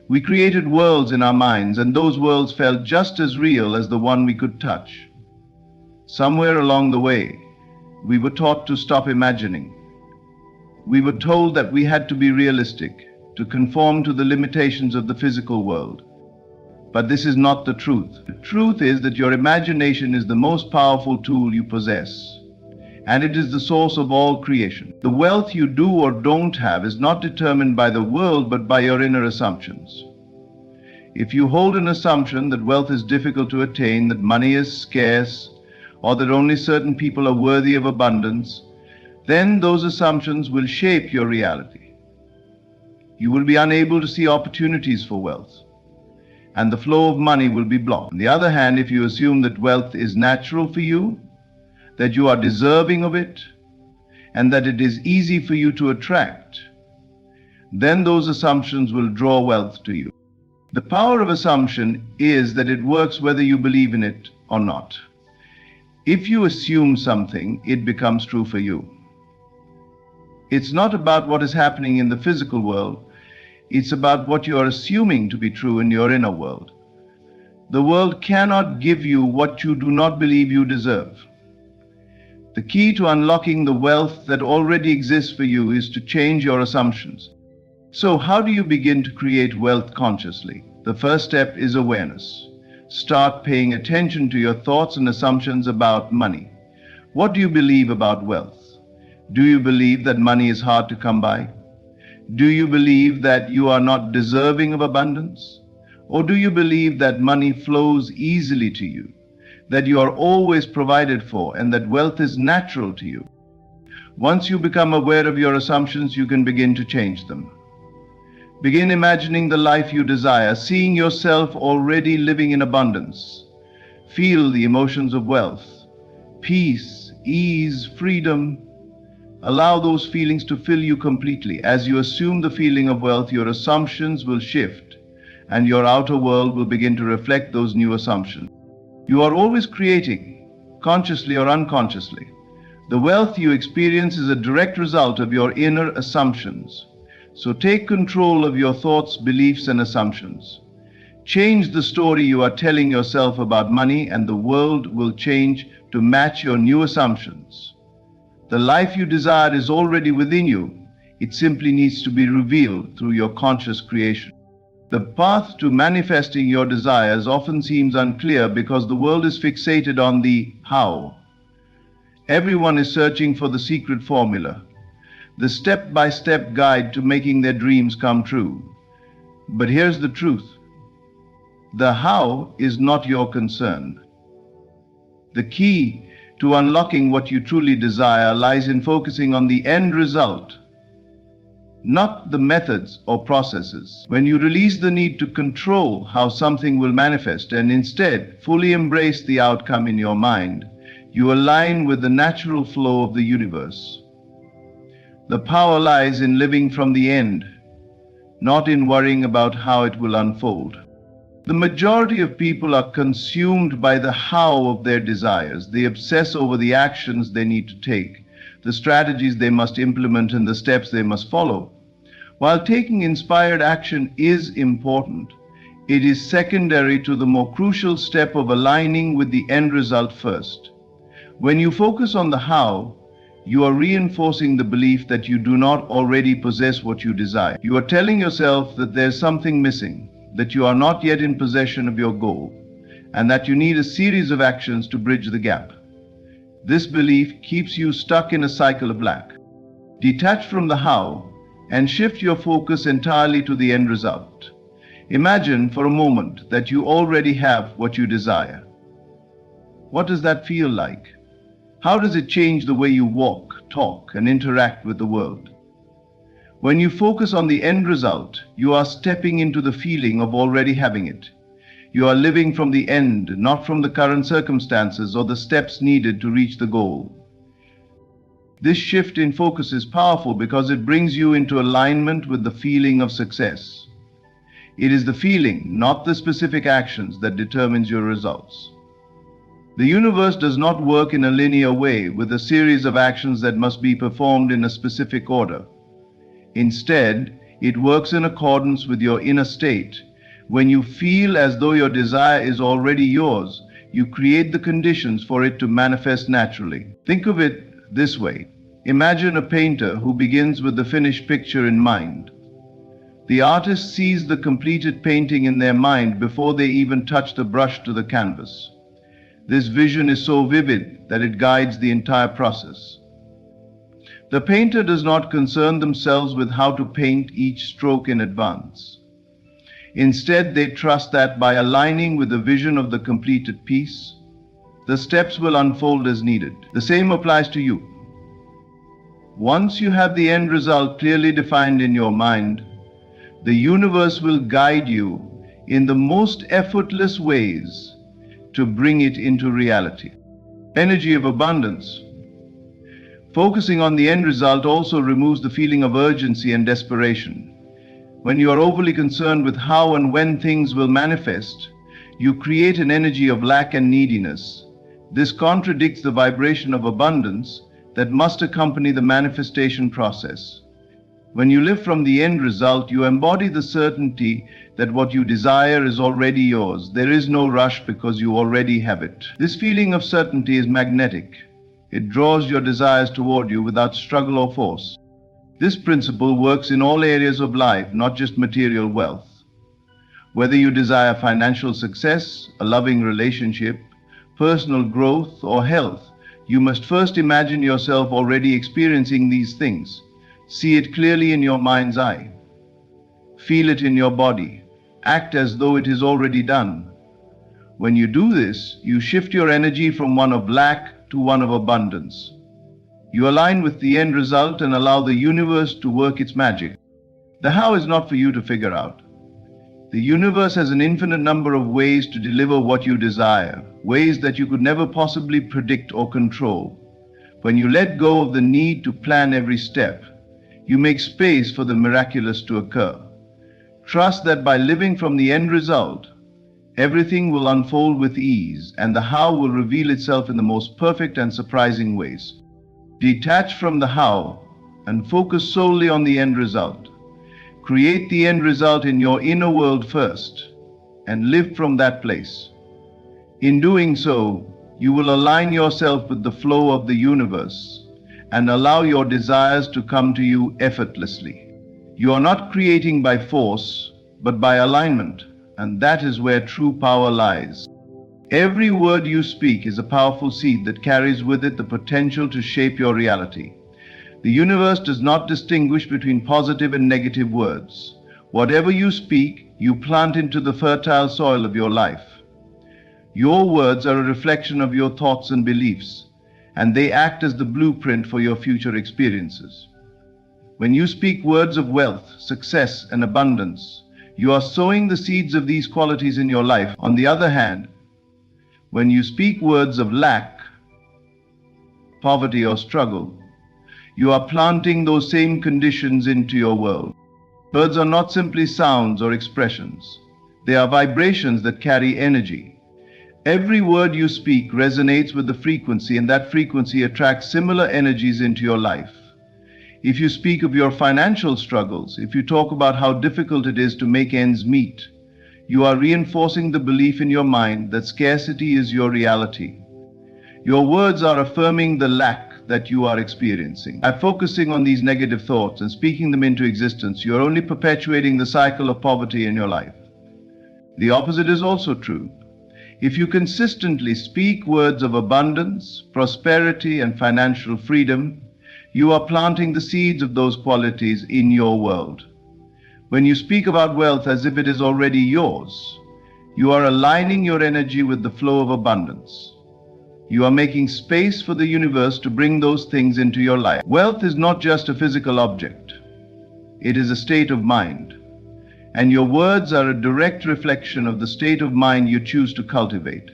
We created worlds in our minds, and those worlds felt just as real as the one we could touch. Somewhere along the way, we were taught to stop imagining. We were told that we had to be realistic, to conform to the limitations of the physical world. But this is not the truth. The truth is that your imagination is the most powerful tool you possess. and it is the source of all creation. The wealth you do or don't have is not determined by the world, but by your inner assumptions. If you hold an assumption that wealth is difficult to attain, that money is scarce, or that only certain people are worthy of abundance, then those assumptions will shape your reality. You will be unable to see opportunities for wealth, and the flow of money will be blocked. On the other hand, if you assume that wealth is natural for you, that you are deserving of it, and that it is easy for you to attract, then those assumptions will draw wealth to you. The power of assumption is that it works whether you believe in it or not. If you assume something, it becomes true for you. It's not about what is happening in the physical world, it's about what you are assuming to be true in your inner world. The world cannot give you what you do not believe you deserve. The key to unlocking the wealth that already exists for you is to change your assumptions. So how do you begin to create wealth consciously? The first step is awareness. Start paying attention to your thoughts and assumptions about money. What do you believe about wealth? Do you believe that money is hard to come by? Do you believe that you are not deserving of abundance? Or do you believe that money flows easily to you, that you are always provided for, and that wealth is natural to you? Once you become aware of your assumptions, you can begin to change them. Begin imagining the life you desire, seeing yourself already living in abundance. Feel the emotions of wealth, peace, ease, freedom. Allow those feelings to fill you completely. As you assume the feeling of wealth, your assumptions will shift, and your outer world will begin to reflect those new assumptions. You are always creating, consciously or unconsciously. The wealth you experience is a direct result of your inner assumptions. So take control of your thoughts, beliefs, and assumptions. Change the story you are telling yourself about money, and the world will change to match your new assumptions. The life you desire is already within you. It simply needs to be revealed through your conscious creation. The path to manifesting your desires often seems unclear because the world is fixated on the how. Everyone is searching for the secret formula, the step-by-step guide to making their dreams come true. But here's the truth. The how is not your concern. The key to unlocking what you truly desire lies in focusing on the end result, not the methods or processes. When you release the need to control how something will manifest and instead fully embrace the outcome in your mind, you align with the natural flow of the universe. The power lies in living from the end, not in worrying about how it will unfold. The majority of people are consumed by the how of their desires. They obsess over the actions they need to take, the strategies they must implement, and the steps they must follow. While taking inspired action is important, it is secondary to the more crucial step of aligning with the end result first. When you focus on the how, you are reinforcing the belief that you do not already possess what you desire. You are telling yourself that there's something missing, that you are not yet in possession of your goal, and that you need a series of actions to bridge the gap. This belief keeps you stuck in a cycle of lack. Detach from the how and shift your focus entirely to the end result. Imagine for a moment that you already have what you desire. What does that feel like? How does it change the way you walk, talk, and interact with the world? When you focus on the end result, you are stepping into the feeling of already having it. You are living from the end, not from the current circumstances or the steps needed to reach the goal. This shift in focus is powerful because it brings you into alignment with the feeling of success. It is the feeling, not the specific actions, that determines your results. The universe does not work in a linear way with a series of actions that must be performed in a specific order. Instead, it works in accordance with your inner state. When you feel as though your desire is already yours, you create the conditions for it to manifest naturally. Think of it this way. Imagine a painter who begins with the finished picture in mind. The artist sees the completed painting in their mind before they even touch the brush to the canvas. This vision is so vivid that it guides the entire process. The painter does not concern themselves with how to paint each stroke in advance. Instead, they trust that by aligning with the vision of the completed piece, the steps will unfold as needed. The same applies to you. Once you have the end result clearly defined in your mind, the universe will guide you in the most effortless ways to bring it into reality. Energy of abundance. Focusing on the end result also removes the feeling of urgency and desperation. When you are overly concerned with how and when things will manifest, you create an energy of lack and neediness. This contradicts the vibration of abundance that must accompany the manifestation process. When you live from the end result, you embody the certainty that what you desire is already yours. There is no rush because you already have it. This feeling of certainty is magnetic. It draws your desires toward you without struggle or force. This principle works in all areas of life, not just material wealth. Whether you desire financial success, a loving relationship, personal growth, or health, you must first imagine yourself already experiencing these things. See it clearly in your mind's eye. Feel it in your body. Act as though it is already done. When you do this, you shift your energy from one of lack to one of abundance. You align with the end result and allow the universe to work its magic. The how is not for you to figure out. The universe has an infinite number of ways to deliver what you desire, ways that you could never possibly predict or control. When you let go of the need to plan every step, you make space for the miraculous to occur. Trust that by living from the end result, everything will unfold with ease, and the how will reveal itself in the most perfect and surprising ways. Detach from the how and focus solely on the end result. Create the end result in your inner world first and live from that place. In doing so, you will align yourself with the flow of the universe and allow your desires to come to you effortlessly. You are not creating by force, but by alignment, and that is where true power lies. Every word you speak is a powerful seed that carries with it the potential to shape your reality. The universe does not distinguish between positive and negative words. Whatever you speak, you plant into the fertile soil of your life. Your words are a reflection of your thoughts and beliefs, and they act as the blueprint for your future experiences. When you speak words of wealth, success, and abundance, you are sowing the seeds of these qualities in your life. On the other hand, when you speak words of lack, poverty, or struggle, you are planting those same conditions into your world. Words are not simply sounds or expressions. They are vibrations that carry energy. Every word you speak resonates with the frequency, and that frequency attracts similar energies into your life. If you speak of your financial struggles, if you talk about how difficult it is to make ends meet, you are reinforcing the belief in your mind that scarcity is your reality. Your words are affirming the lack that you are experiencing. By focusing on these negative thoughts and speaking them into existence, you are only perpetuating the cycle of poverty in your life. The opposite is also true. If you consistently speak words of abundance, prosperity, and financial freedom, you are planting the seeds of those qualities in your world. When you speak about wealth as if it is already yours, you are aligning your energy with the flow of abundance. You are making space for the universe to bring those things into your life. Wealth is not just a physical object. It is a state of mind. And your words are a direct reflection of the state of mind you choose to cultivate.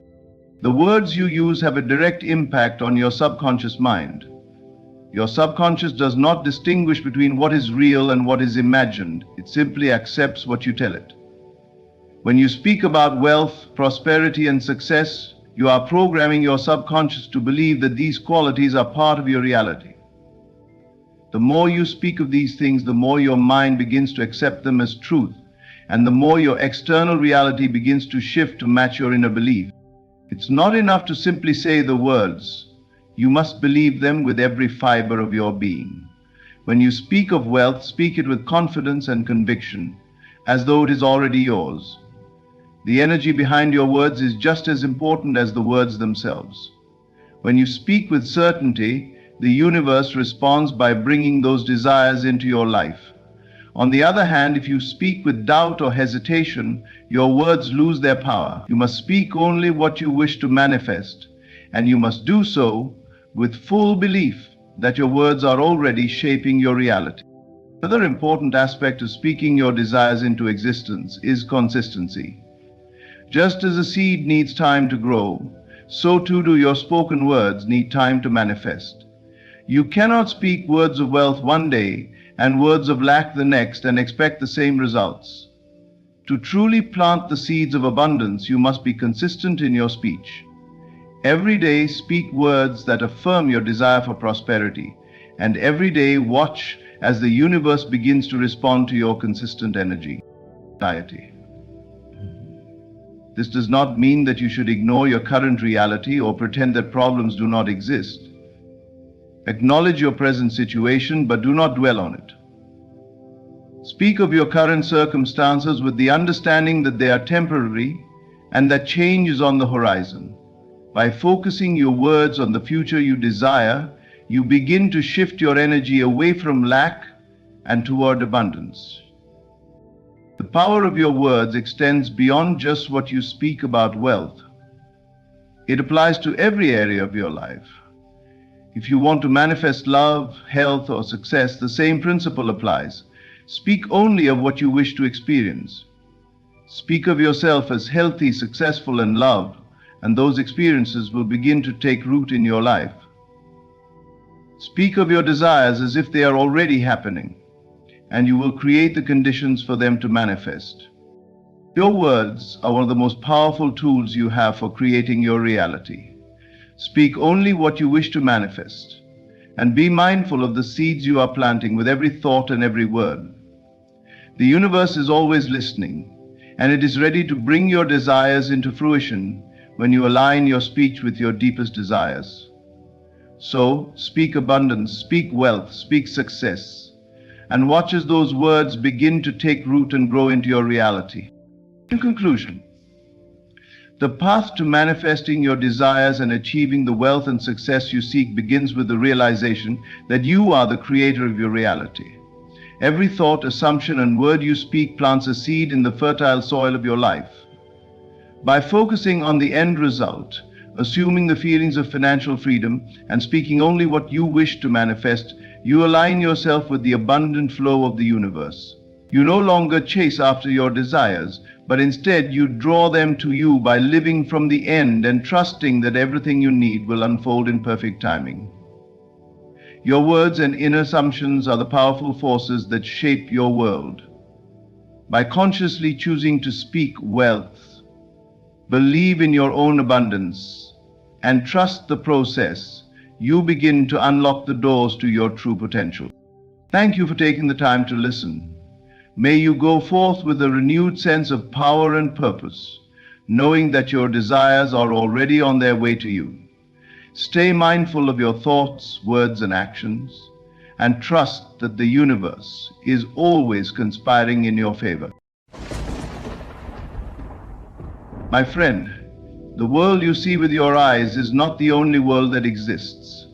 The words you use have a direct impact on your subconscious mind. Your subconscious does not distinguish between what is real and what is imagined. It simply accepts what you tell it. When you speak about wealth, prosperity, and success, you are programming your subconscious to believe that these qualities are part of your reality. The more you speak of these things, the more your mind begins to accept them as truth, and the more your external reality begins to shift to match your inner belief. It's not enough to simply say the words. You must believe them with every fiber of your being. When you speak of wealth, speak it with confidence and conviction, as though it is already yours. The energy behind your words is just as important as the words themselves. When you speak with certainty, The universe responds by bringing those desires into your life. On the other hand, if you speak with doubt or hesitation, your words lose their power. You must speak only what you wish to manifest, and you must do so with full belief that your words are already shaping your reality. Another important aspect of speaking your desires into existence is consistency. Just as a seed needs time to grow, so too do your spoken words need time to manifest. You cannot speak words of wealth one day and words of lack the next and expect the same results. To truly plant the seeds of abundance, you must be consistent in your speech. Every day speak words that affirm your desire for prosperity, and every day watch as the universe begins to respond to your consistent energy. This does not mean that you should ignore your current reality or pretend that problems do not exist. Acknowledge your present situation, but do not dwell on it. Speak of your current circumstances with the understanding that they are temporary and that change is on the horizon. By focusing your words on the future you desire, you begin to shift your energy away from lack and toward abundance. The power of your words extends beyond just what you speak about wealth. It applies to every area of your life. If you want to manifest love, health, or success, the same principle applies. Speak only of what you wish to experience. Speak of yourself as healthy, successful, and loved, and those experiences will begin to take root in your life. Speak of your desires as if they are already happening, and you will create the conditions for them to manifest. Your words are one of the most powerful tools you have for creating your reality. Speak only what you wish to manifest, and be mindful of the seeds you are planting with every thought and every word. The universe is always listening, and it is ready to bring your desires into fruition when you align your speech with your deepest desires. So, speak abundance, speak wealth, speak success, and watch as those words begin to take root and grow into your reality. In conclusion, the path to manifesting your desires and achieving the wealth and success you seek begins with the realization that you are the creator of your reality. Every thought, assumption, and word you speak plants a seed in the fertile soil of your life. By focusing on the end result, assuming the feelings of financial freedom, and speaking only what you wish to manifest, you align yourself with the abundant flow of the universe. You no longer chase after your desires, but instead you draw them to you by living from the end and trusting that everything you need will unfold in perfect timing. Your words and inner assumptions are the powerful forces that shape your world. By consciously choosing to speak wealth, believe in your own abundance, and trust the process, you begin to unlock the doors to your true potential. Thank you for taking the time to listen. May you go forth with a renewed sense of power and purpose, knowing that your desires are already on their way to you. Stay mindful of your thoughts, words, and actions, and trust that the universe is always conspiring in your favor. My friend, the world you see with your eyes is not the only world that exists.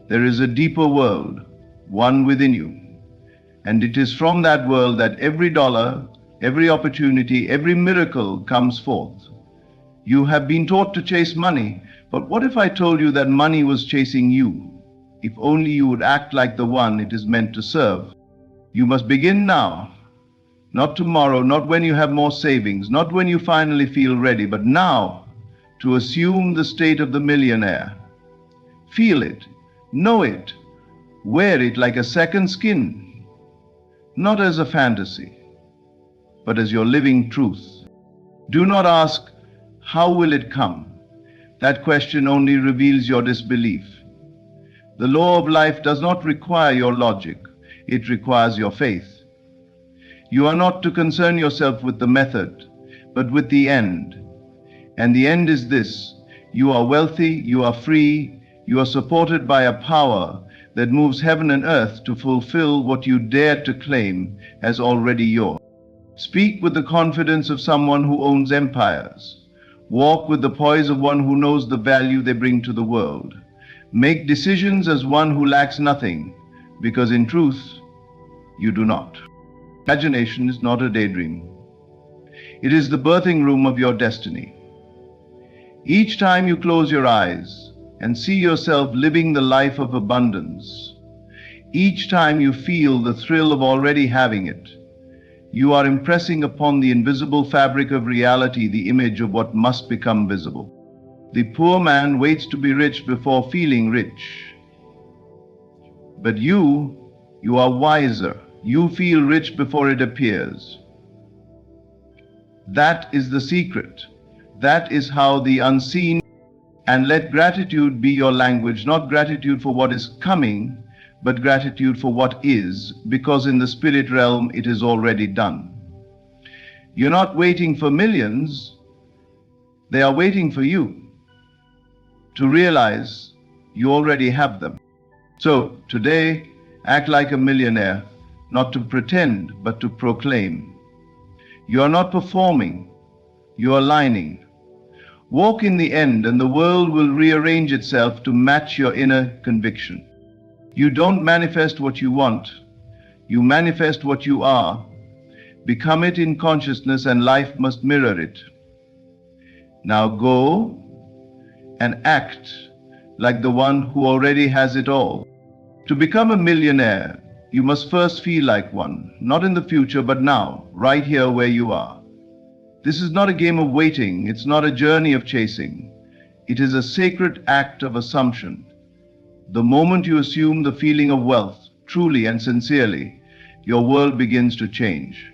There is a deeper world, one within you. And it is from that world that every dollar, every opportunity, every miracle comes forth. You have been taught to chase money, but what if I told you that money was chasing you? If only you would act like the one it is meant to serve. You must begin now. Not tomorrow, not when you have more savings, not when you finally feel ready, but now, to assume the state of the millionaire. Feel it, know it, wear it like a second skin. Not as a fantasy, but as your living truth. Do not ask, how will it come? That question only reveals your disbelief. The law of life does not require your logic, it requires your faith. You are not to concern yourself with the method, but with the end. And the end is this: you are wealthy, you are free, you are supported by a power that moves heaven and earth to fulfill what you dare to claim as already yours. Speak with the confidence of someone who owns empires. Walk with the poise of one who knows the value they bring to the world. Make decisions as one who lacks nothing, because in truth, you do not. Imagination is not a daydream. It is the birthing room of your destiny. Each time you close your eyes and see yourself living the life of abundance, each time you feel the thrill of already having it, you are impressing upon the invisible fabric of reality the image of what must become visible. The poor man waits to be rich before feeling rich. But you are wiser. You feel rich before it appears. That is the secret. That is how the unseen. And let gratitude be your language, not gratitude for what is coming, but gratitude for what is, because in the spirit realm it is already done. You're not waiting for millions, they are waiting for you to realize you already have them. So today, act like a millionaire, not to pretend, but to proclaim. You are not performing, you are aligning. Walk in the end and the world will rearrange itself to match your inner conviction. You don't manifest what you want, you manifest what you are. Become it in consciousness and life must mirror it. Now go and act like the one who already has it all. To become a millionaire, you must first feel like one, not in the future, but now, right here where you are. This is not a game of waiting, it's not a journey of chasing. It is a sacred act of assumption. The moment you assume the feeling of wealth, truly and sincerely, your world begins to change.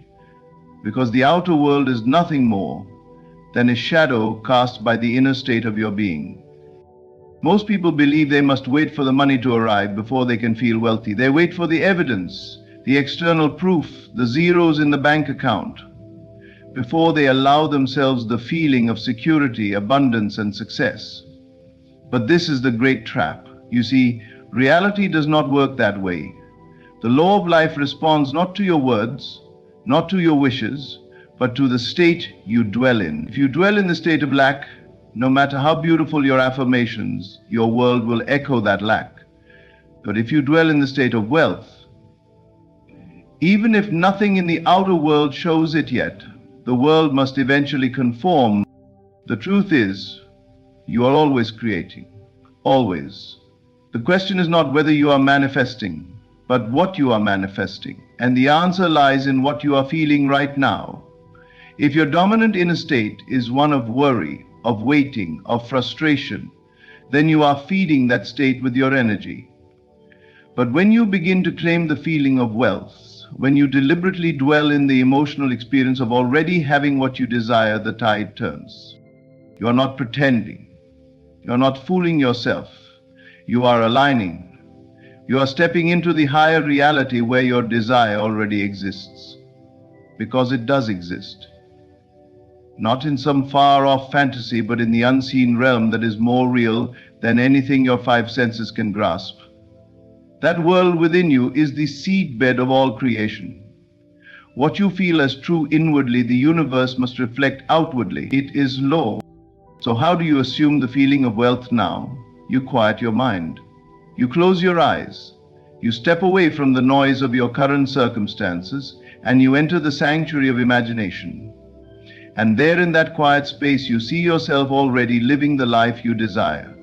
Because the outer world is nothing more than a shadow cast by the inner state of your being. Most people believe they must wait for the money to arrive before they can feel wealthy. They wait for the evidence, the external proof, the zeros in the bank account, before they allow themselves the feeling of security, abundance, and success. But this is the great trap. You see, reality does not work that way. The law of life responds not to your words, not to your wishes, but to the state you dwell in. If you dwell in the state of lack, no matter how beautiful your affirmations, your world will echo that lack. But if you dwell in the state of wealth, even if nothing in the outer world shows it yet, the world must eventually conform. The truth is, you are always creating. Always. The question is not whether you are manifesting, but what you are manifesting. And the answer lies in what you are feeling right now. If your dominant inner state is one of worry, of waiting, of frustration, then you are feeding that state with your energy. But when you begin to claim the feeling of wealth, when you deliberately dwell in the emotional experience of already having what you desire, the tide turns. You are not pretending. You are not fooling yourself. You are aligning. You are stepping into the higher reality where your desire already exists. Because it does exist. Not in some far-off fantasy, but in the unseen realm that is more real than anything your five senses can grasp. That world within you is the seedbed of all creation. What you feel as true inwardly, the universe must reflect outwardly. It is law. So how do you assume the feeling of wealth now? You quiet your mind. You close your eyes. You step away from the noise of your current circumstances and you enter the sanctuary of imagination. And there in that quiet space, you see yourself already living the life you desire.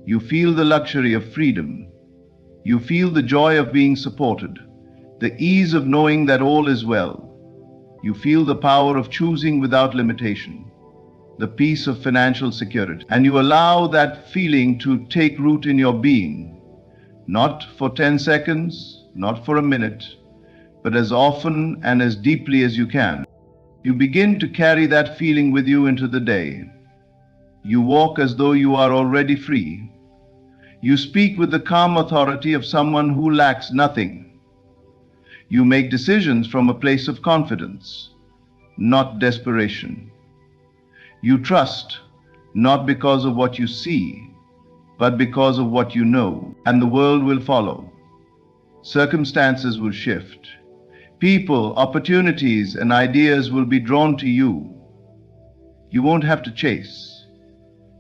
You feel the luxury of freedom. You feel the joy of being supported, the ease of knowing that all is well. You feel the power of choosing without limitation, the peace of financial security. And you allow that feeling to take root in your being, not for 10 seconds, not for a minute, but as often and as deeply as you can. You begin to carry that feeling with you into the day. You walk as though you are already free. You speak with the calm authority of someone who lacks nothing. You make decisions from a place of confidence, not desperation. You trust, not because of what you see, but because of what you know, and the world will follow. Circumstances will shift. People, opportunities, and ideas will be drawn to you. You won't have to chase,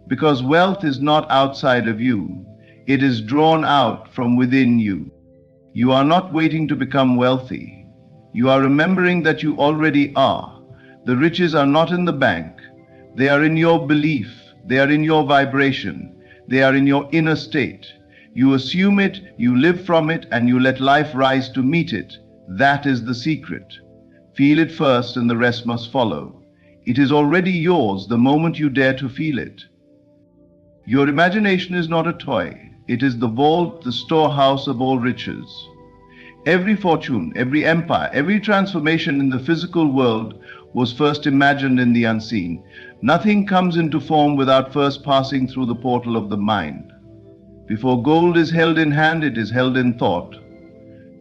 because wealth is not outside of you. It is drawn out from within you. You are not waiting to become wealthy. You are remembering that you already are. The riches are not in the bank. They are in your belief. They are in your vibration. They are in your inner state. You assume it, you live from it, and you let life rise to meet it. That is the secret. Feel it first and the rest must follow. It is already yours the moment you dare to feel it. Your imagination is not a toy. It is the vault, the storehouse of all riches. Every fortune, every empire, every transformation in the physical world was first imagined in the unseen. Nothing comes into form without first passing through the portal of the mind. Before gold is held in hand, it is held in thought.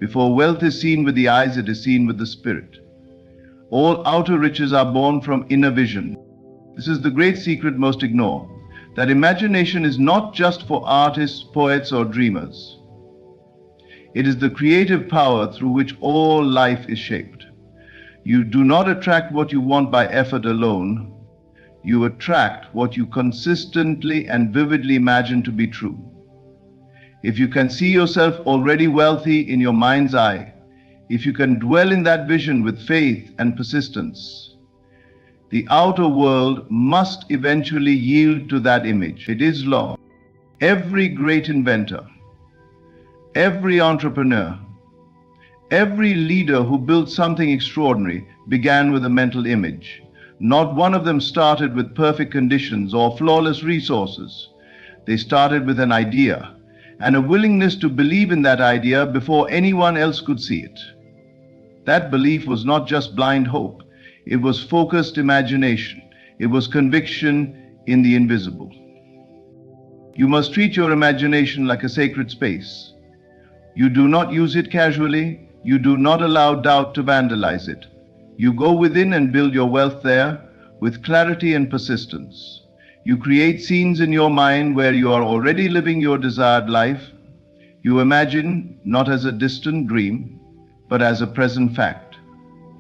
Before wealth is seen with the eyes, it is seen with the spirit. All outer riches are born from inner vision. This is the great secret most ignore, that imagination is not just for artists, poets, or dreamers. It is the creative power through which all life is shaped. You do not attract what you want by effort alone. You attract what you consistently and vividly imagine to be true. If you can see yourself already wealthy in your mind's eye, if you can dwell in that vision with faith and persistence, the outer world must eventually yield to that image. It is law. Every great inventor, every entrepreneur, every leader who built something extraordinary began with a mental image. Not one of them started with perfect conditions or flawless resources. They started with an idea and a willingness to believe in that idea before anyone else could see it. That belief was not just blind hope. It was focused imagination. It was conviction in the invisible. You must treat your imagination like a sacred space. You do not use it casually. You do not allow doubt to vandalize it. You go within and build your wealth there with clarity and persistence. You create scenes in your mind where you are already living your desired life. You imagine not as a distant dream, but as a present fact.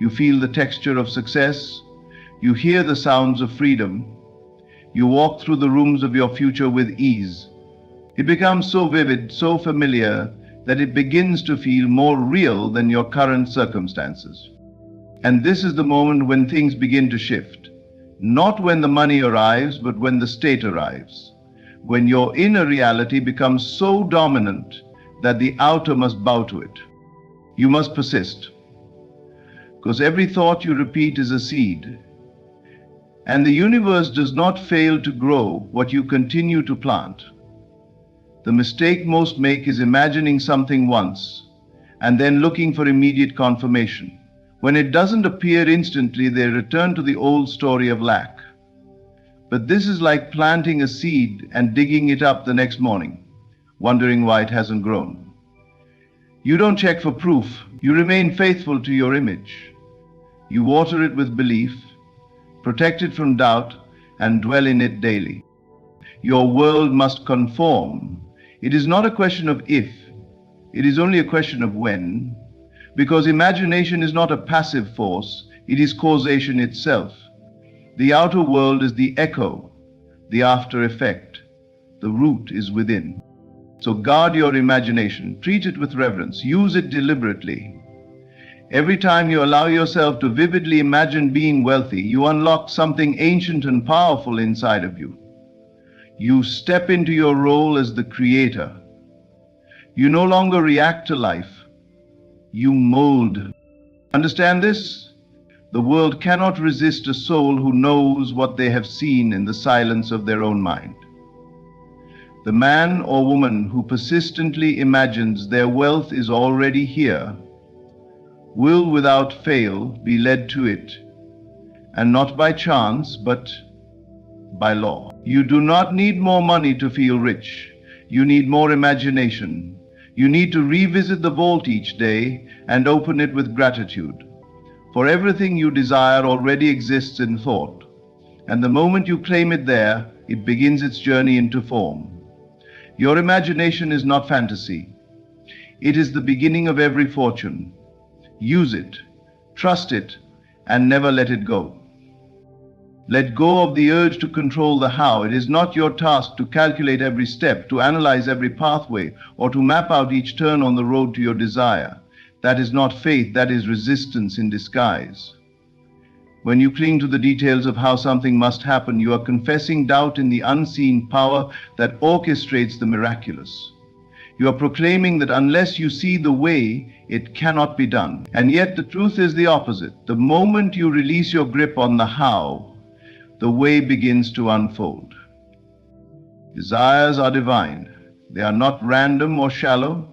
You feel the texture of success. You hear the sounds of freedom. You walk through the rooms of your future with ease. It becomes so vivid, so familiar, that it begins to feel more real than your current circumstances. And this is the moment when things begin to shift. Not when the money arrives, but when the state arrives. When your inner reality becomes so dominant that the outer must bow to it. You must persist, because every thought you repeat is a seed. And the universe does not fail to grow what you continue to plant. The mistake most make is imagining something once and then looking for immediate confirmation. When it doesn't appear instantly, they return to the old story of lack. But this is like planting a seed and digging it up the next morning, wondering why it hasn't grown. You don't check for proof. You remain faithful to your image. You water it with belief, protect it from doubt, and dwell in it daily. Your world must conform. It is not a question of if, it is only a question of when, because imagination is not a passive force, it is causation itself. The outer world is the echo, the after effect. The root is within. So guard your imagination, treat it with reverence, use it deliberately. Every time you allow yourself to vividly imagine being wealthy, you unlock something ancient and powerful inside of you. You step into your role as the creator. You no longer react to life. You mold. Understand this? The world cannot resist a soul who knows what they have seen in the silence of their own mind. The man or woman who persistently imagines their wealth is already here will without fail be led to it, and not by chance, but by law. You do not need more money to feel rich. You need more imagination. You need to revisit the vault each day and open it with gratitude. For everything you desire already exists in thought, and the moment you claim it there, it begins its journey into form. Your imagination is not fantasy. It is the beginning of every fortune. Use it, trust it, and never let it go. Let go of the urge to control the how. It is not your task to calculate every step, to analyze every pathway, or to map out each turn on the road to your desire. That is not faith, that is resistance in disguise. When you cling to the details of how something must happen, you are confessing doubt in the unseen power that orchestrates the miraculous. You are proclaiming that unless you see the way, it cannot be done. And yet the truth is the opposite. The moment you release your grip on the how, the way begins to unfold. Desires are divine. They are not random or shallow.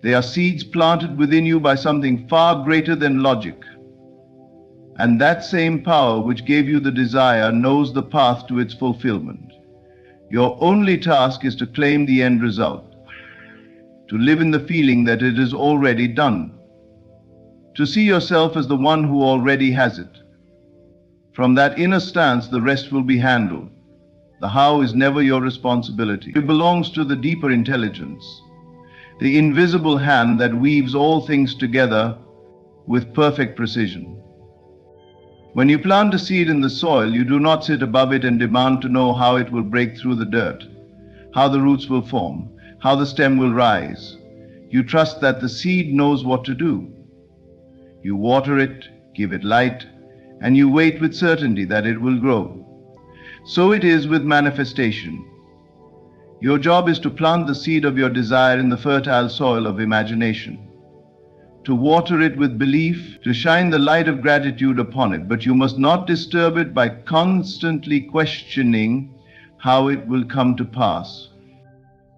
They are seeds planted within you by something far greater than logic. And that same power which gave you the desire knows the path to its fulfillment. Your only task is to claim the end result, to live in the feeling that it is already done, to see yourself as the one who already has it. From that inner stance, the rest will be handled. The how is never your responsibility. It belongs to the deeper intelligence, the invisible hand that weaves all things together with perfect precision. When you plant a seed in the soil, you do not sit above it and demand to know how it will break through the dirt, how the roots will form, how the stem will rise. You trust that the seed knows what to do. You water it, give it light, and you wait with certainty that it will grow. So it is with manifestation. Your job is to plant the seed of your desire in the fertile soil of imagination, to water it with belief, to shine the light of gratitude upon it, but you must not disturb it by constantly questioning how it will come to pass.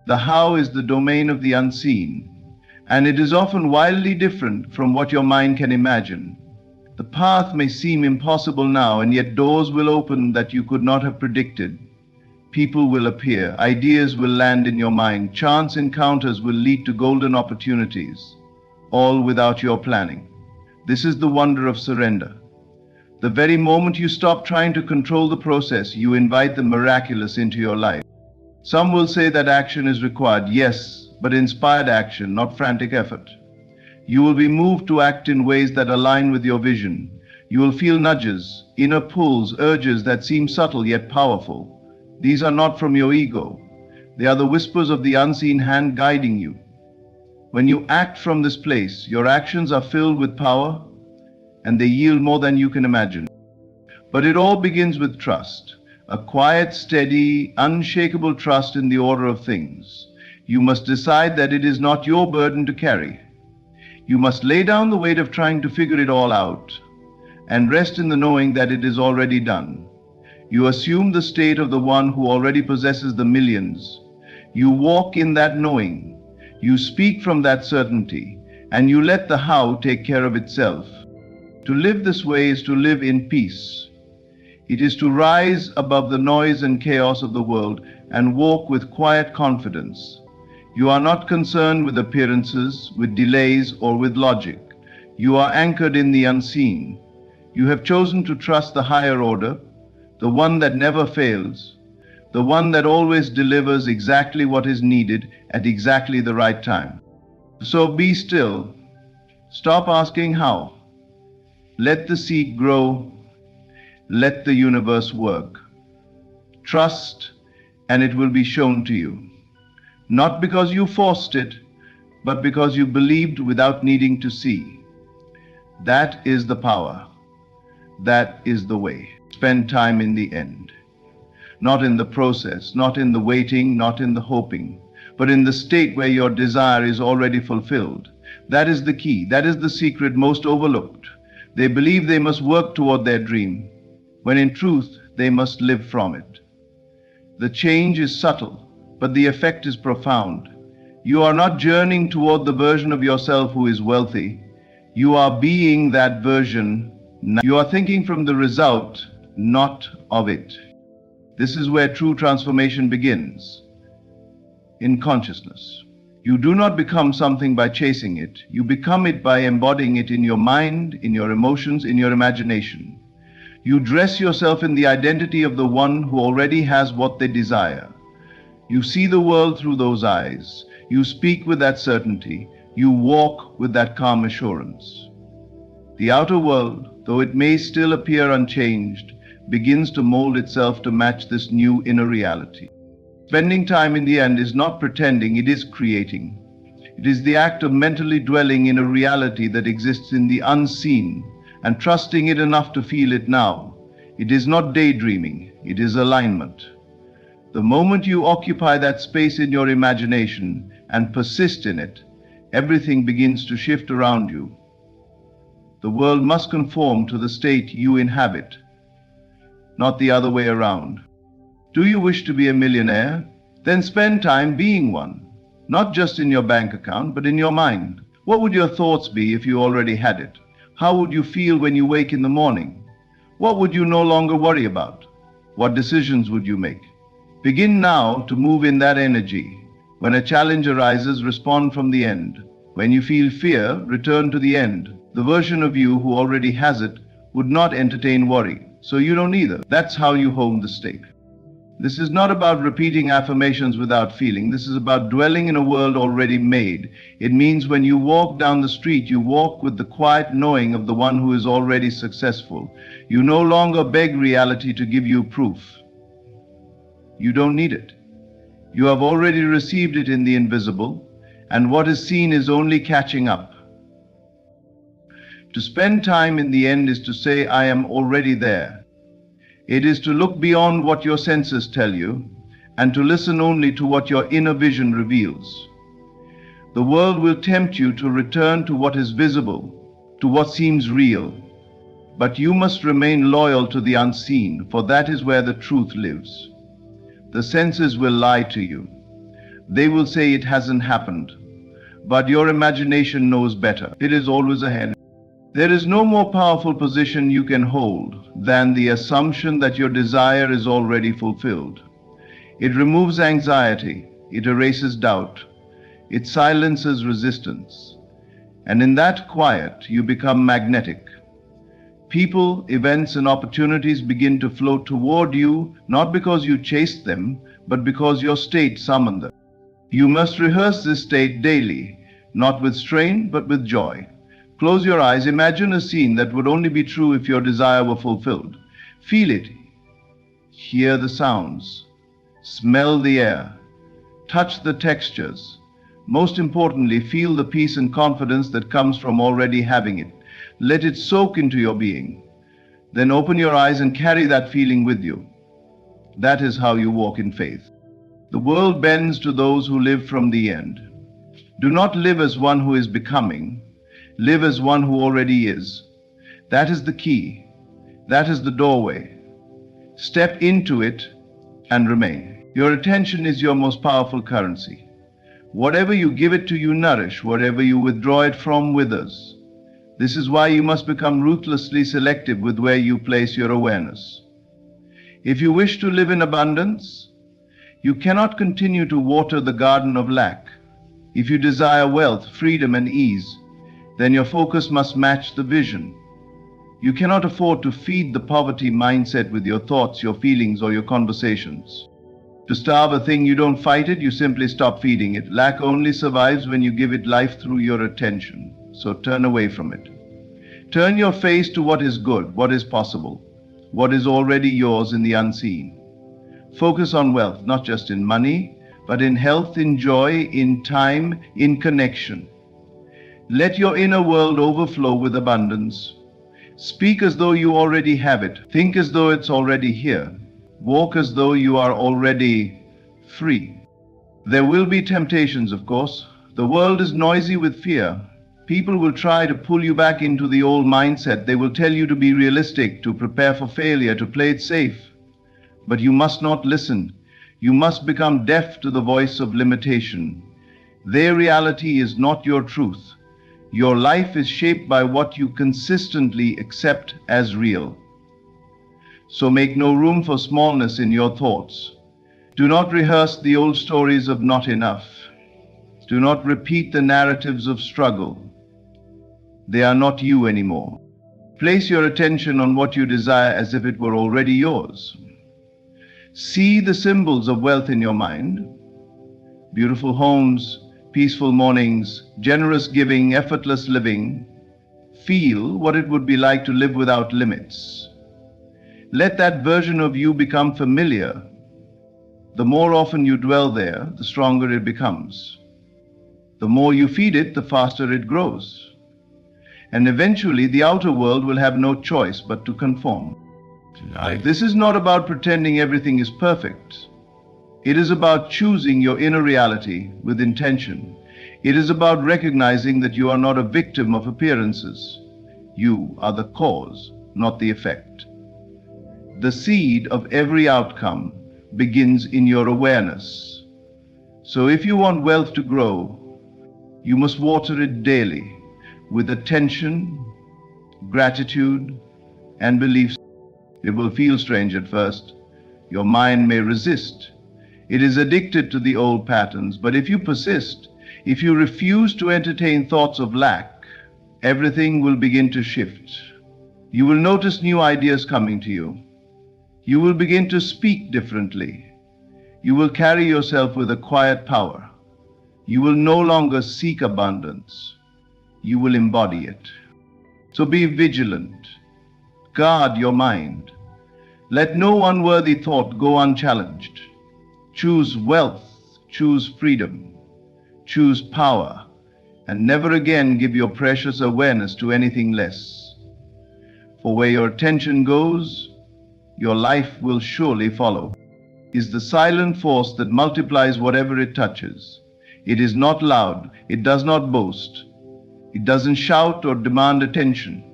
The how is the domain of the unseen, and it is often wildly different from what your mind can imagine. The path may seem impossible now, and yet doors will open that you could not have predicted. People will appear, ideas will land in your mind, chance encounters will lead to golden opportunities, all without your planning. This is the wonder of surrender. The very moment you stop trying to control the process, you invite the miraculous into your life. Some will say that action is required, yes, but inspired action, not frantic effort. You will be moved to act in ways that align with your vision. You will feel nudges, inner pulls, urges that seem subtle yet powerful. These are not from your ego. They are the whispers of the unseen hand guiding you. When you act from this place, your actions are filled with power and they yield more than you can imagine. But it all begins with trust, a quiet, steady, unshakable trust in the order of things. You must decide that it is not your burden to carry. You must lay down the weight of trying to figure it all out and rest in the knowing that it is already done. You assume the state of the one who already possesses the millions. You walk in that knowing. You speak from that certainty, and you let the how take care of itself. To live this way is to live in peace. It is to rise above the noise and chaos of the world and walk with quiet confidence. You are not concerned with appearances, with delays, or with logic. You are anchored in the unseen. You have chosen to trust the higher order, the one that never fails, the one that always delivers exactly what is needed at exactly the right time. So be still. Stop asking how. Let the seed grow. Let the universe work. Trust, and it will be shown to you. Not because you forced it, but because you believed without needing to see. That is the power. That is the way. Spend time in the end. Not in the process, not in the waiting, not in the hoping, but in the state where your desire is already fulfilled. That is the key. That is the secret most overlooked. They believe they must work toward their dream, when in truth they must live from it. The change is subtle, but the effect is profound. You are not journeying toward the version of yourself who is wealthy. You are being that version. You are thinking from the result, not of it. This is where true transformation begins. In consciousness. You do not become something by chasing it. You become it by embodying it in your mind, in your emotions, in your imagination. You dress yourself in the identity of the one who already has what they desire. You see the world through those eyes. You speak with that certainty. You walk with that calm assurance. The outer world, though it may still appear unchanged, begins to mold itself to match this new inner reality. Spending time in the end is not pretending, it is creating. It is the act of mentally dwelling in a reality that exists in the unseen and trusting it enough to feel it now. It is not daydreaming, it is alignment. The moment you occupy that space in your imagination and persist in it, everything begins to shift around you. The world must conform to the state you inhabit, not the other way around. Do you wish to be a millionaire? Then spend time being one, not just in your bank account, but in your mind. What would your thoughts be if you already had it? How would you feel when you wake in the morning? What would you no longer worry about? What decisions would you make? Begin now to move in that energy. When a challenge arises, respond from the end. When you feel fear, return to the end. The version of you who already has it would not entertain worry, so you don't either. That's how you hone the stake. This is not about repeating affirmations without feeling. This is about dwelling in a world already made. It means when you walk down the street, you walk with the quiet knowing of the one who is already successful. You no longer beg reality to give you proof. You don't need it. You have already received it in the invisible, and what is seen is only catching up. To spend time in the end is to say, I am already there. It is to look beyond what your senses tell you and to listen only to what your inner vision reveals. The world will tempt you to return to what is visible, to what seems real. But you must remain loyal to the unseen, for that is where the truth lives. The senses will lie to you. They will say it hasn't happened. But your imagination knows better. It is always ahead. There is no more powerful position you can hold than the assumption that your desire is already fulfilled. It removes anxiety, it erases doubt, it silences resistance. And in that quiet, you become magnetic. People, events, and opportunities begin to flow toward you, not because you chased them, but because your state summoned them. You must rehearse this state daily, not with strain, but with joy. Close your eyes, imagine a scene that would only be true if your desire were fulfilled. Feel it, hear the sounds, smell the air, touch the textures. Most importantly, feel the peace and confidence that comes from already having it. Let it soak into your being. Then open your eyes and carry that feeling with you. That is how you walk in faith. The world bends to those who live from the end. Do not live as one who is becoming. Live as one who already is. That is the key. That is the doorway. Step into it and remain. Your attention is your most powerful currency. Whatever you give it to, you nourish. Whatever you withdraw it from, withers. This is why you must become ruthlessly selective with where you place your awareness. If you wish to live in abundance, you cannot continue to water the garden of lack. If you desire wealth, freedom, and ease, then your focus must match the vision. You cannot afford to feed the poverty mindset with your thoughts, your feelings, or your conversations. To starve a thing, you don't fight it, you simply stop feeding it. Lack only survives when you give it life through your attention. So turn away from it. Turn your face to what is good, what is possible, what is already yours in the unseen. Focus on wealth, not just in money, but in health, in joy, in time, in connection. Let your inner world overflow with abundance. Speak as though you already have it. Think as though it's already here. Walk as though you are already free. There will be temptations, of course. The world is noisy with fear. People will try to pull you back into the old mindset. They will tell you to be realistic, to prepare for failure, to play it safe. But you must not listen. You must become deaf to the voice of limitation. Their reality is not your truth. Your life is shaped by what you consistently accept as real. So make no room for smallness in your thoughts. Do not rehearse the old stories of not enough. Do not repeat the narratives of struggle. They are not you anymore. Place your attention on what you desire as if it were already yours. See the symbols of wealth in your mind. Beautiful homes, peaceful mornings, generous giving, effortless living. Feel what it would be like to live without limits. Let that version of you become familiar. The more often you dwell there, the stronger it becomes. The more you feed it, the faster it grows. And eventually the outer world will have no choice but to conform. This is not about pretending everything is perfect. It is about choosing your inner reality with intention. It is about recognizing that you are not a victim of appearances. You are the cause, not the effect. The seed of every outcome begins in your awareness. So if you want wealth to grow, you must water it daily with attention, gratitude, and belief. It will feel strange at first. Your mind may resist. It is addicted to the old patterns, but if you persist, if you refuse to entertain thoughts of lack, everything will begin to shift. You will notice new ideas coming to you. You will begin to speak differently. You will carry yourself with a quiet power. You will no longer seek abundance. You will embody it. So be vigilant. Guard your mind. Let no unworthy thought go unchallenged. Choose wealth, choose freedom, choose power, and never again give your precious awareness to anything less. For where your attention goes, your life will surely follow. Is the silent force that multiplies whatever it touches. It is not loud, it does not boast, it doesn't shout or demand attention,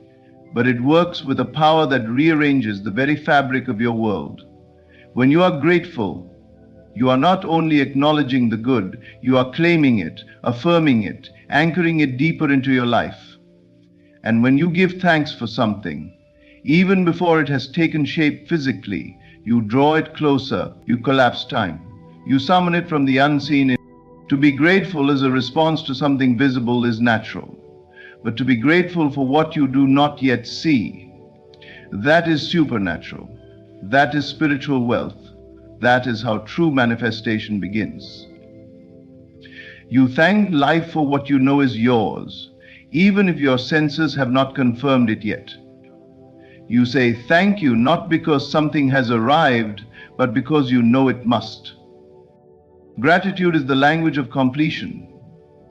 but it works with a power that rearranges the very fabric of your world. When you are grateful, you are not only acknowledging the good, you are claiming it, affirming it, anchoring it deeper into your life. And when you give thanks for something, even before it has taken shape physically, you draw it closer, you collapse time, you summon it from the unseen. To be grateful as a response to something visible is natural, but to be grateful for what you do not yet see, that is supernatural, that is spiritual wealth, that is how true manifestation begins. You thank life for what you know is yours, even if your senses have not confirmed it yet. You say thank you not because something has arrived, but because you know it must. Gratitude is the language of completion.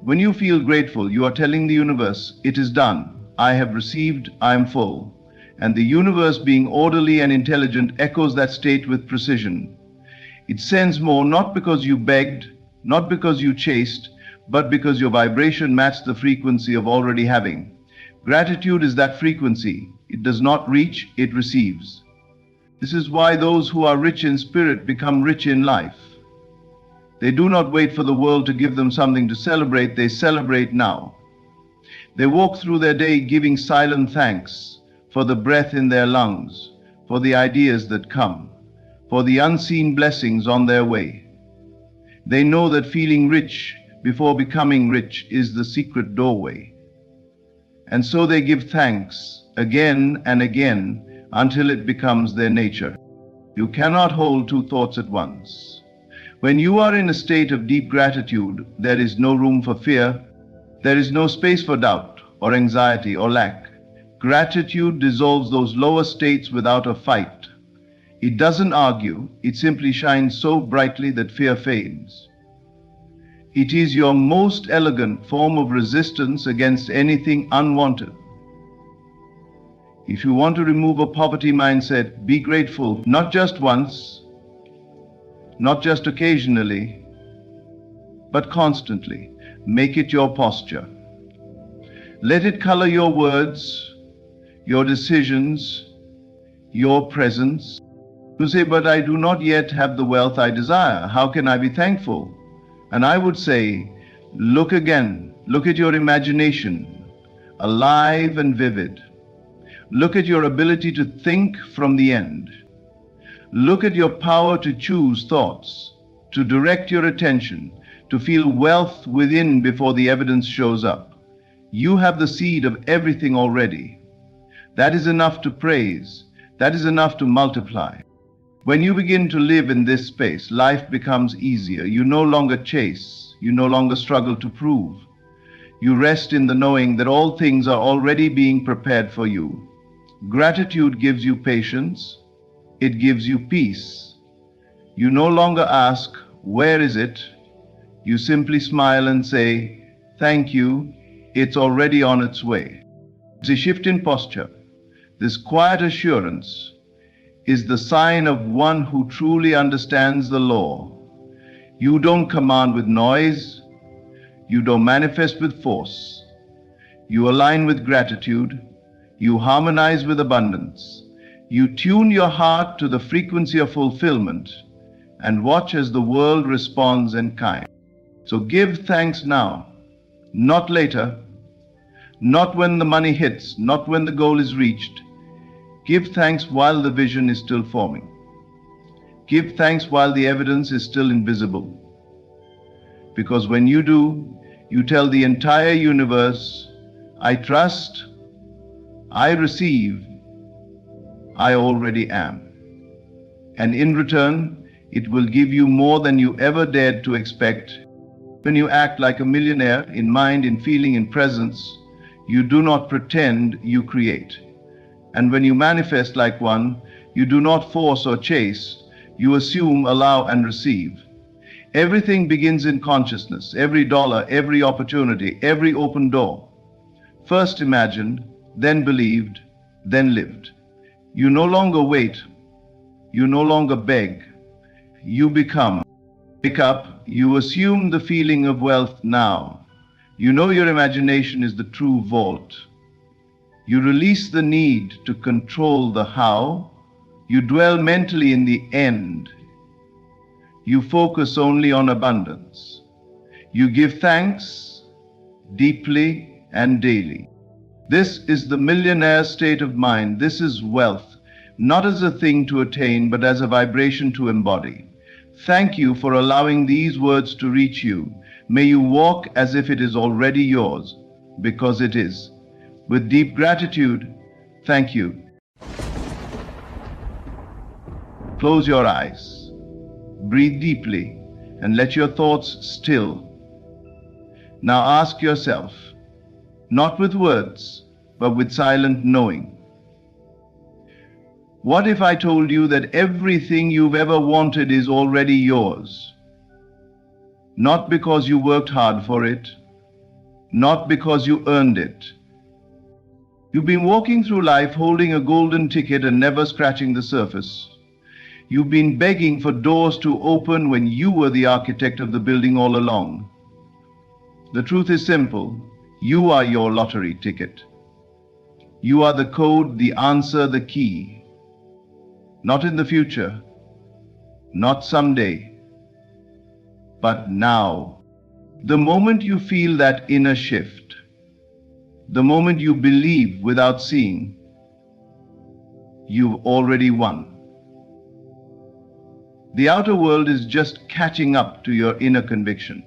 When you feel grateful, you are telling the universe, it is done, I have received, I am full. And the universe, being orderly and intelligent, echoes that state with precision. It sends more not because you begged, not because you chased, but because your vibration matched the frequency of already having. Gratitude is that frequency. It does not reach, it receives. This is why those who are rich in spirit become rich in life. They do not wait for the world to give them something to celebrate, they celebrate now. They walk through their day giving silent thanks for the breath in their lungs, for the ideas that come, for the unseen blessings on their way. They know that feeling rich before becoming rich is the secret doorway. And so they give thanks again and again until it becomes their nature. You cannot hold two thoughts at once. When you are in a state of deep gratitude, there is no room for fear. There is no space for doubt or anxiety or lack. Gratitude dissolves those lower states without a fight. It doesn't argue, it simply shines so brightly that fear fades. It is your most elegant form of resistance against anything unwanted. If you want to remove a poverty mindset, be grateful, not just once, not just occasionally, but constantly. Make it your posture. Let it color your words, your decisions, your presence. You say, but I do not yet have the wealth I desire. How can I be thankful? And I would say, look again. Look at your imagination, alive and vivid. Look at your ability to think from the end. Look at your power to choose thoughts, to direct your attention, to feel wealth within before the evidence shows up. You have the seed of everything already. That is enough to praise. That is enough to multiply. When you begin to live in this space, life becomes easier. You no longer chase. You no longer struggle to prove. You rest in the knowing that all things are already being prepared for you. Gratitude gives you patience. It gives you peace. You no longer ask, "Where is it?" You simply smile and say, "Thank you, it's already on its way." It's a shift in posture. This quiet assurance is the sign of one who truly understands the law. You don't command with noise. You don't manifest with force. You align with gratitude. You harmonize with abundance. You tune your heart to the frequency of fulfillment and watch as the world responds in kind. So give thanks now, not later, not when the money hits, not when the goal is reached. Give thanks while the vision is still forming. Give thanks while the evidence is still invisible. Because when you do, you tell the entire universe, "I trust, I receive, I already am." And in return, it will give you more than you ever dared to expect. When you act like a millionaire in mind, in feeling, in presence, you do not pretend, you create. And when you manifest like one, you do not force or chase, you assume, allow, and receive. Everything begins in consciousness. Every dollar, every opportunity, every open door. First imagined, then believed, then lived. You no longer wait. You no longer beg. You become. Pick up. You assume the feeling of wealth now. You know your imagination is the true vault. You release the need to control the how. You dwell mentally in the end. You focus only on abundance. You give thanks deeply and daily. This is the millionaire state of mind. This is wealth, not as a thing to attain, but as a vibration to embody. Thank you for allowing these words to reach you. May you walk as if it is already yours, because it is. With deep gratitude, thank you. Close your eyes. Breathe deeply and let your thoughts still. Now ask yourself, not with words, but with silent knowing. What if I told you that everything you've ever wanted is already yours? Not because you worked hard for it, not because you earned it. You've been walking through life holding a golden ticket and never scratching the surface. You've been begging for doors to open when you were the architect of the building all along. The truth is simple. You are your lottery ticket. You are the code, the answer, the key. Not in the future, not someday, but now. The moment you feel that inner shift, the moment you believe without seeing, you've already won. The outer world is just catching up to your inner conviction.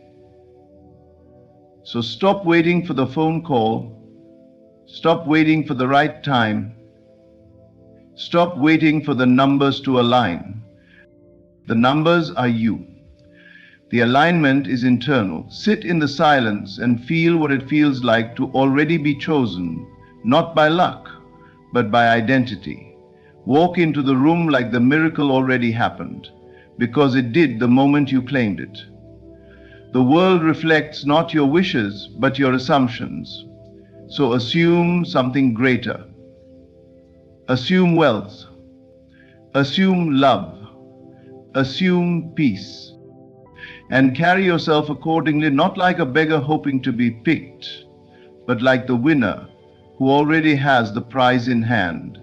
So stop waiting for the phone call. Stop waiting for the right time. Stop waiting for the numbers to align. The numbers are you. The alignment is internal. Sit in the silence and feel what it feels like to already be chosen, not by luck, but by identity. Walk into the room like the miracle already happened, because it did the moment you claimed it. The world reflects not your wishes, but your assumptions. So assume something greater. Assume wealth. Assume love. Assume peace. And carry yourself accordingly, not like a beggar hoping to be picked, but like the winner who already has the prize in hand.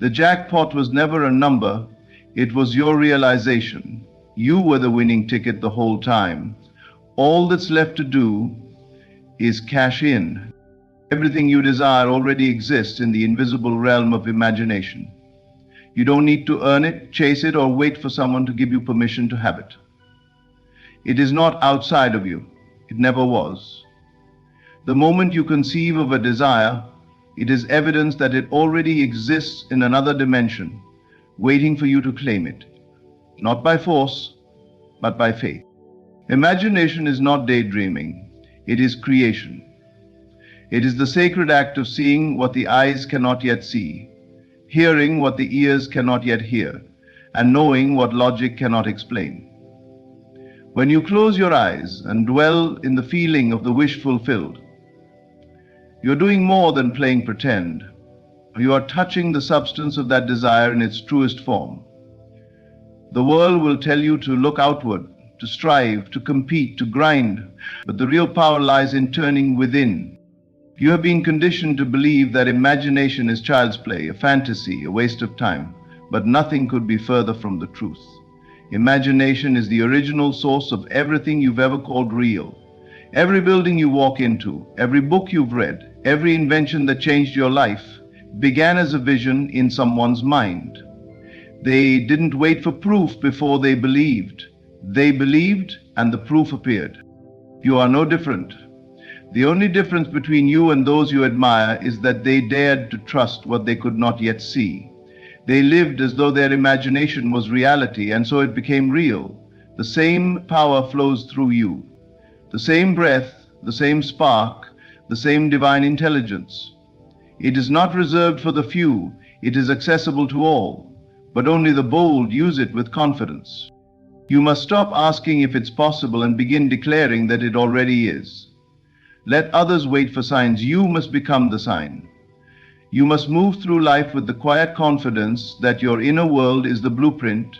The jackpot was never a number. It was your realization. You were the winning ticket the whole time. All that's left to do is cash in. Everything you desire already exists in the invisible realm of imagination. You don't need to earn it, chase it, or wait for someone to give you permission to have it. It is not outside of you. It never was. The moment you conceive of a desire, it is evidence that it already exists in another dimension, waiting for you to claim it. Not by force, but by faith. Imagination is not daydreaming. It is creation. It is the sacred act of seeing what the eyes cannot yet see, hearing what the ears cannot yet hear, and knowing what logic cannot explain. When you close your eyes and dwell in the feeling of the wish fulfilled, you're doing more than playing pretend. You are touching the substance of that desire in its truest form. The world will tell you to look outward, to strive, to compete, to grind, but the real power lies in turning within. You have been conditioned to believe that imagination is child's play, a fantasy, a waste of time, but nothing could be further from the truth. Imagination is the original source of everything you've ever called real. Every building you walk into, every book you've read, every invention that changed your life began as a vision in someone's mind. They didn't wait for proof before they believed. They believed and the proof appeared. You are no different. The only difference between you and those you admire is that they dared to trust what they could not yet see. They lived as though their imagination was reality, and so it became real. The same power flows through you. The same breath, the same spark, the same divine intelligence. It is not reserved for the few, it is accessible to all, but only the bold use it with confidence. You must stop asking if it's possible and begin declaring that it already is. Let others wait for signs. You must become the sign. You must move through life with the quiet confidence that your inner world is the blueprint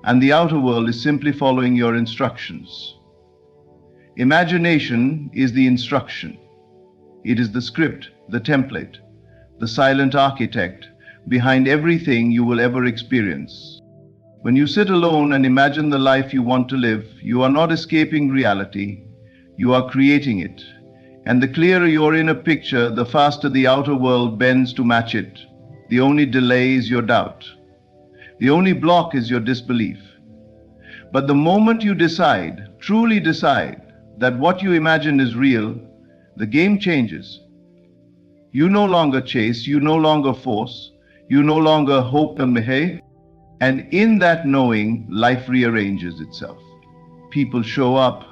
and the outer world is simply following your instructions. Imagination is the instruction. It is the script, the template, the silent architect behind everything you will ever experience. When you sit alone and imagine the life you want to live, you are not escaping reality, you are creating it. And the clearer your inner picture, the faster the outer world bends to match it. The only delay is your doubt. The only block is your disbelief. But the moment you decide, truly decide, that what you imagine is real, the game changes. You no longer chase, you no longer force, you no longer hope and behave. And in that knowing, life rearranges itself. People show up,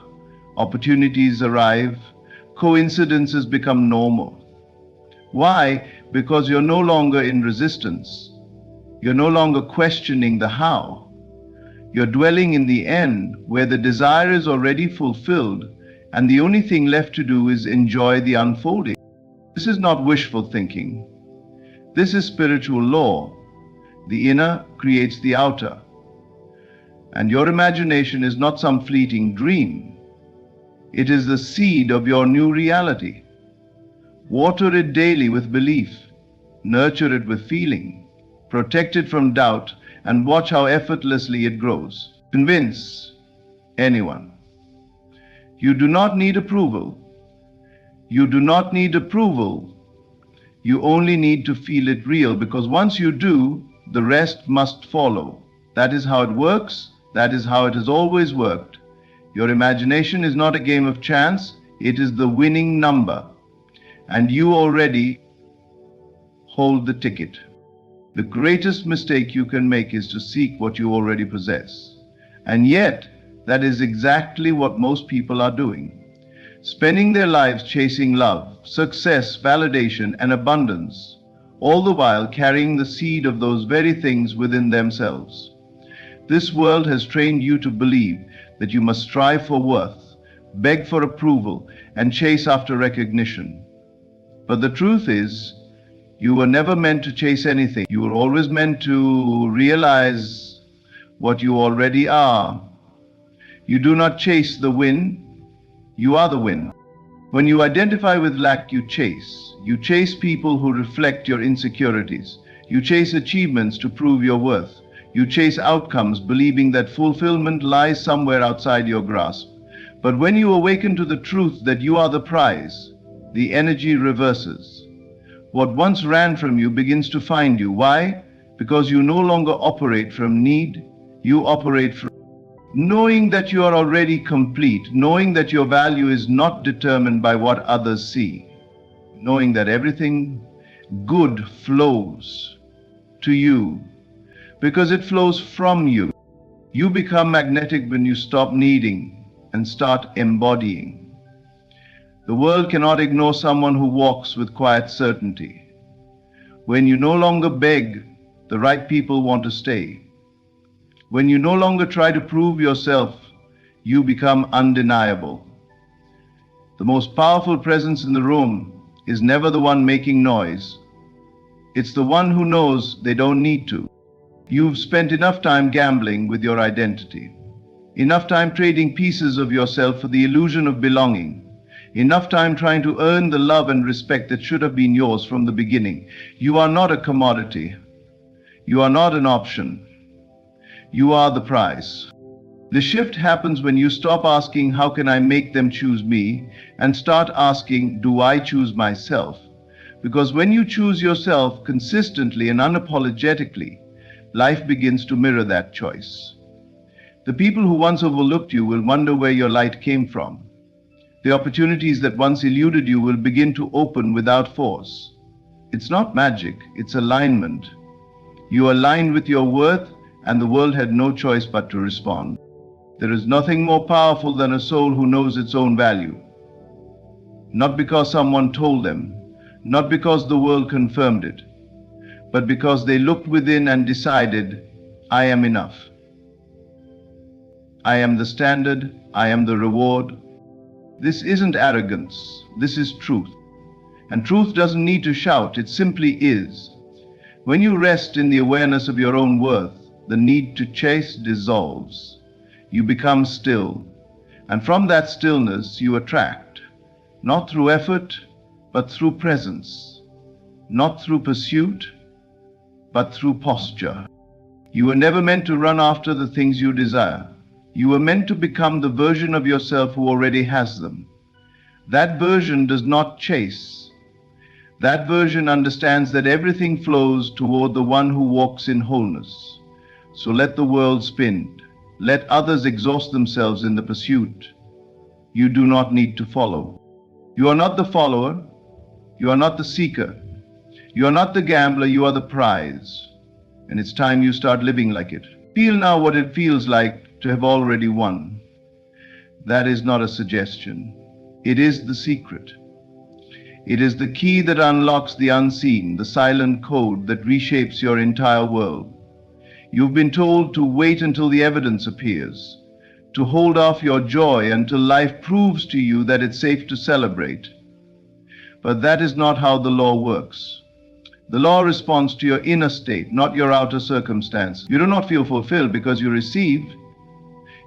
opportunities arrive, coincidences become normal. Why? Because you're no longer in resistance. You're no longer questioning the how. You're dwelling in the end, where the desire is already fulfilled, and the only thing left to do is enjoy the unfolding. This is not wishful thinking. This is spiritual law. The inner creates the outer. And your imagination is not some fleeting dream. It is the seed of your new reality. Water it daily with belief. Nurture it with feeling. Protect it from doubt and watch how effortlessly it grows. Convince anyone. You do not need approval. You do not need approval. You only need to feel it real, because once you do, the rest must follow. That is how it works. That is how it has always worked. Your imagination is not a game of chance. It is the winning number. And you already hold the ticket. The greatest mistake you can make is to seek what you already possess. And yet, that is exactly what most people are doing. Spending their lives chasing love, success, validation, and abundance, all the while carrying the seed of those very things within themselves. This world has trained you to believe that you must strive for worth, beg for approval, and chase after recognition. But the truth is, you were never meant to chase anything. You were always meant to realize what you already are. You do not chase the win, you are the win. When you identify with lack, you chase. You chase people who reflect your insecurities. You chase achievements to prove your worth. You chase outcomes, believing that fulfillment lies somewhere outside your grasp. But when you awaken to the truth that you are the prize, the energy reverses. What once ran from you begins to find you. Why? Because you no longer operate from need, you operate from knowing that you are already complete, knowing that your value is not determined by what others see, knowing that everything good flows to you because it flows from you. You become magnetic when you stop needing and start embodying. The world cannot ignore someone who walks with quiet certainty. When you no longer beg, the right people want to stay. When you no longer try to prove yourself, you become undeniable. The most powerful presence in the room is never the one making noise. It's the one who knows they don't need to. You've spent enough time gambling with your identity, enough time trading pieces of yourself for the illusion of belonging, enough time trying to earn the love and respect that should have been yours from the beginning. You are not a commodity. You are not an option. You are the prize. The shift happens when you stop asking, how can I make them choose me, and start asking, do I choose myself? Because when you choose yourself consistently and unapologetically, life begins to mirror that choice. The people who once overlooked you will wonder where your light came from. The opportunities that once eluded you will begin to open without force. It's not magic, it's alignment. You aligned with your worth, and the world had no choice but to respond. There is nothing more powerful than a soul who knows its own value. Not because someone told them, not because the world confirmed it, but because they looked within and decided, I am enough. I am the standard, I am the reward. This isn't arrogance, this is truth. And truth doesn't need to shout, it simply is. When you rest in the awareness of your own worth, the need to chase dissolves. You become still, and from that stillness you attract, not through effort, but through presence, not through pursuit, but through posture. You were never meant to run after the things you desire. You were meant to become the version of yourself who already has them. That version does not chase. That version understands that everything flows toward the one who walks in wholeness. So let the world spin. Let others exhaust themselves in the pursuit. You do not need to follow. You are not the follower. You are not the seeker. You are not the gambler. You are the prize. And it's time you start living like it. Feel now what it feels like to have already won. That is not a suggestion. It is the secret. It is the key that unlocks the unseen, the silent code that reshapes your entire world. You've been told to wait until the evidence appears, to hold off your joy until life proves to you that it's safe to celebrate. But that is not how the law works. The law responds to your inner state, not your outer circumstance. You do not feel fulfilled because you receive.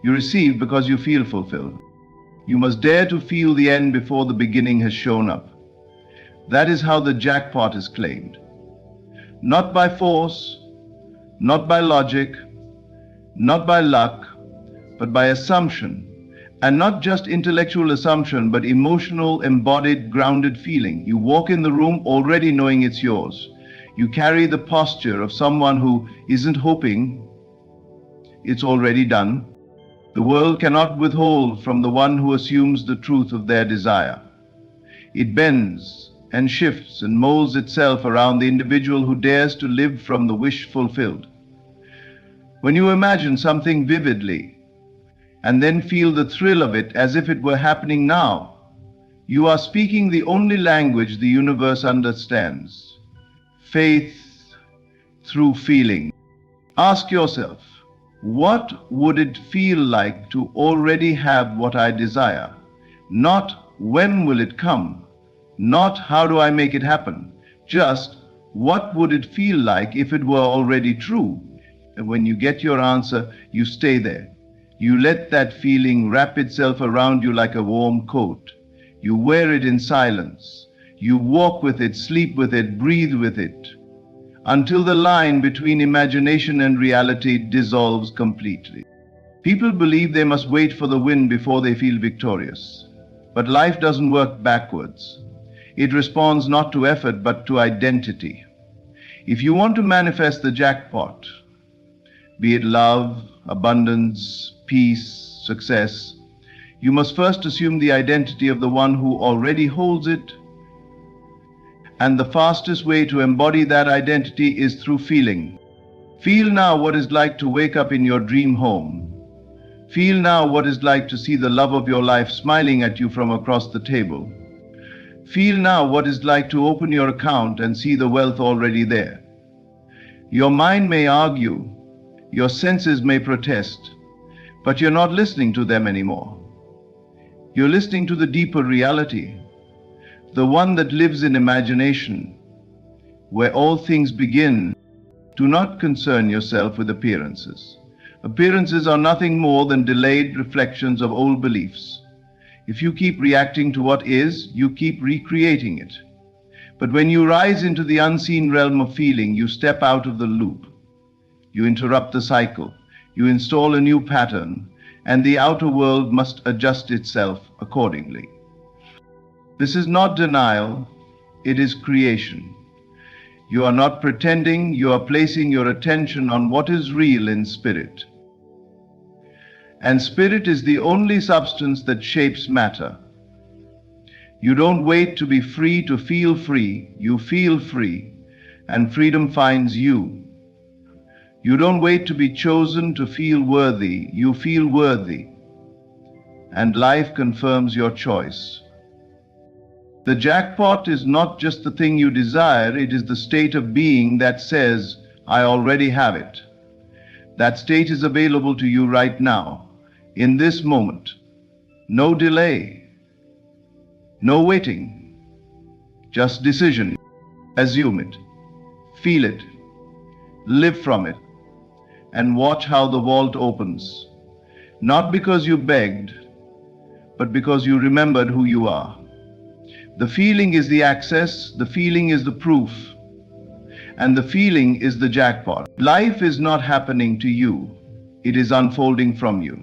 You receive because you feel fulfilled. You must dare to feel the end before the beginning has shown up. That is how the jackpot is claimed. Not by force, not by logic, not by luck, but by assumption. And not just intellectual assumption, but emotional, embodied, grounded feeling. You walk in the room already knowing it's yours. You carry the posture of someone who isn't hoping, it's already done. The world cannot withhold from the one who assumes the truth of their desire. It bends and shifts and molds itself around the individual who dares to live from the wish fulfilled. When you imagine something vividly and then feel the thrill of it as if it were happening now, you are speaking the only language the universe understands. Faith through feeling. Ask yourself, what would it feel like to already have what I desire? Not when will it come? Not how do I make it happen? Just what would it feel like if it were already true? And when you get your answer, you stay there. You let that feeling wrap itself around you like a warm coat. You wear it in silence. You walk with it, sleep with it, breathe with it, until the line between imagination and reality dissolves completely. People believe they must wait for the win before they feel victorious. But life doesn't work backwards. It responds not to effort, but to identity. If you want to manifest the jackpot, be it love, abundance, peace, success, you must first assume the identity of the one who already holds it. And the fastest way to embody that identity is through feeling. Feel now what it's like to wake up in your dream home. Feel now what it's like to see the love of your life smiling at you from across the table. Feel now what it's like to open your account and see the wealth already there. Your mind may argue, Your senses may protest, but you're not listening to them anymore. You're listening to the deeper reality, the one that lives in imagination, where all things begin. Do not concern yourself with appearances. Appearances are nothing more than delayed reflections of old beliefs. If you keep reacting to what is, you keep recreating it. But when you rise into the unseen realm of feeling, you step out of the loop. You interrupt the cycle. You install a new pattern, and the outer world must adjust itself accordingly. This is not denial, it is creation. You are not pretending, you are placing your attention on what is real in spirit. And spirit is the only substance that shapes matter. You don't wait to be free to feel free, you feel free, and freedom finds you. You don't wait to be chosen to feel worthy, you feel worthy, and life confirms your choice. The jackpot is not just the thing you desire, it is the state of being that says, I already have it. That state is available to you right now, in this moment. No delay. No waiting, just decision. Assume it, feel it, live from it, and watch how the vault opens. Not because you begged, but because you remembered who you are. The feeling is the access, the feeling is the proof, and the feeling is the jackpot. Life is not happening to you, it is unfolding from you.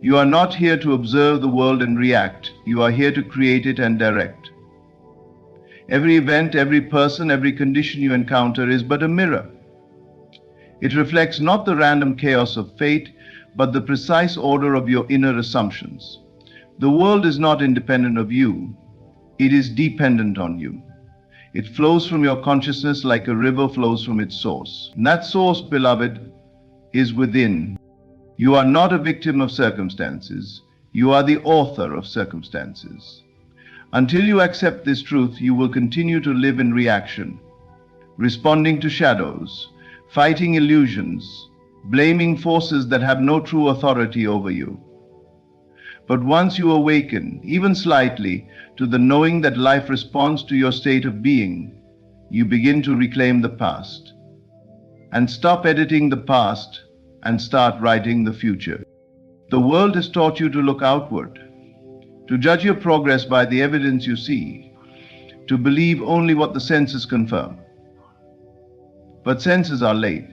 You are not here to observe the world and react. You are here to create it and direct. Every event, every person, every condition you encounter is but a mirror. It reflects not the random chaos of fate, but the precise order of your inner assumptions. The world is not independent of you. It is dependent on you. It flows from your consciousness like a river flows from its source. And that source, beloved, is within. You are not a victim of circumstances. You are the author of circumstances. Until you accept this truth, you will continue to live in reaction, responding to shadows, fighting illusions, blaming forces that have no true authority over you. But once you awaken, even slightly, to the knowing that life responds to your state of being, you begin to reclaim the past and stop editing the past and start writing the future. The world has taught you to look outward, to judge your progress by the evidence you see, to believe only what the senses confirm. But senses are late.